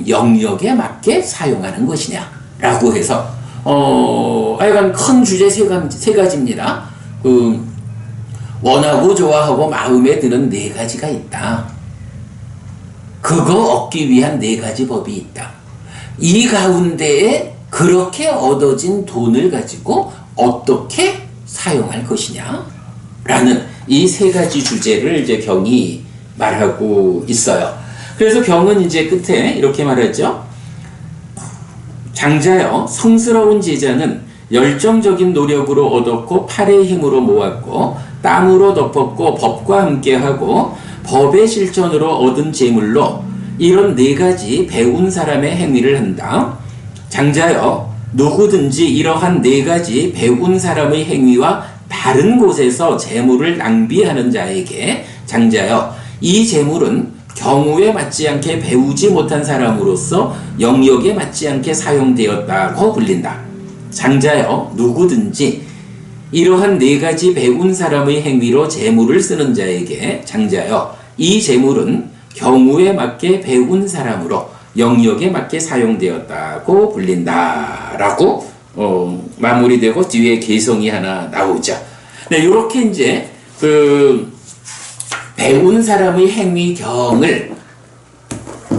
영역에 맞게 사용하는 것이냐라고 해서 하여간 큰 주제 세 가지입니다. 원하고 좋아하고 마음에 드는 네 가지가 있다. 그거 얻기 위한 네 가지 법이 있다. 이 가운데에 그렇게 얻어진 돈을 가지고 어떻게 사용할 것이냐 라는 이 세 가지 주제를 이제 경이 말하고 있어요. 그래서 경은 이제 끝에 이렇게 말하죠. 장자여, 성스러운 제자는 열정적인 노력으로 얻었고 팔의 힘으로 모았고 땀으로 덮었고 법과 함께하고 법의 실천으로 얻은 재물로 이런 네 가지 배운 사람의 행위를 한다. 장자여, 누구든지 이러한 네 가지 배운 사람의 행위와 다른 곳에서 재물을 낭비하는 자에게 장자여, 이 재물은 경우에 맞지 않게 배우지 못한 사람으로서 영역에 맞지 않게 사용되었다고 불린다. 장자여, 누구든지 이러한 네 가지 배운 사람의 행위로 재물을 쓰는 자에게 장자여, 이 재물은 경우에 맞게 배운 사람으로 영역에 맞게 사용되었다고 불린다. 라고 마무리되고 뒤에 개성이 하나 나오죠. 네, 이렇게 이제 배운 사람의 행위 경을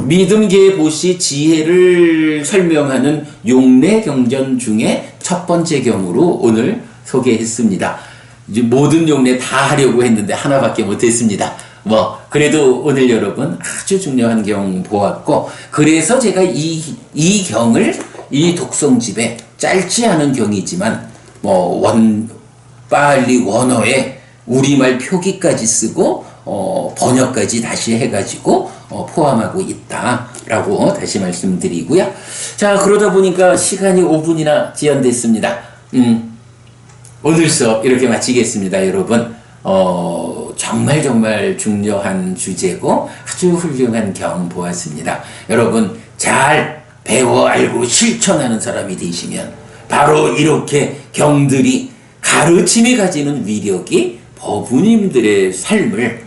믿음, 계, 보시, 지혜를 설명하는 용례 경전 중에 첫 번째 경으로 오늘 소개했습니다. 이제 모든 용례 다 하려고 했는데 하나밖에 못했습니다. 그래도 오늘 여러분 아주 중요한 경 보았고, 그래서 제가 이 경을 이 독성집에 짧지 않은 경이지만 빨리 원어에 우리말 표기까지 쓰고 번역까지 다시 해가지고 포함하고 있다라고 다시 말씀드리고요. 자, 그러다 보니까 시간이 5분이나 지연됐습니다. 오늘 수업 이렇게 마치겠습니다, 여러분. 정말 중요한 주제고 아주 훌륭한 경 보았습니다. 여러분 잘 배워 알고 실천하는 사람이 되시면 바로 이렇게 경들이 가르침이 가지는 위력이 법우님들의 삶을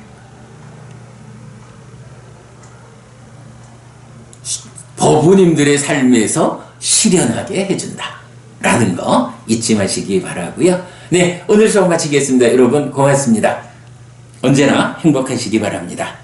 법우님들의 삶에서 실현하게 해준다 라는 거 잊지 마시기 바라고요. 네, 오늘 수업 마치겠습니다. 여러분 고맙습니다. 언제나 행복하시기 바랍니다.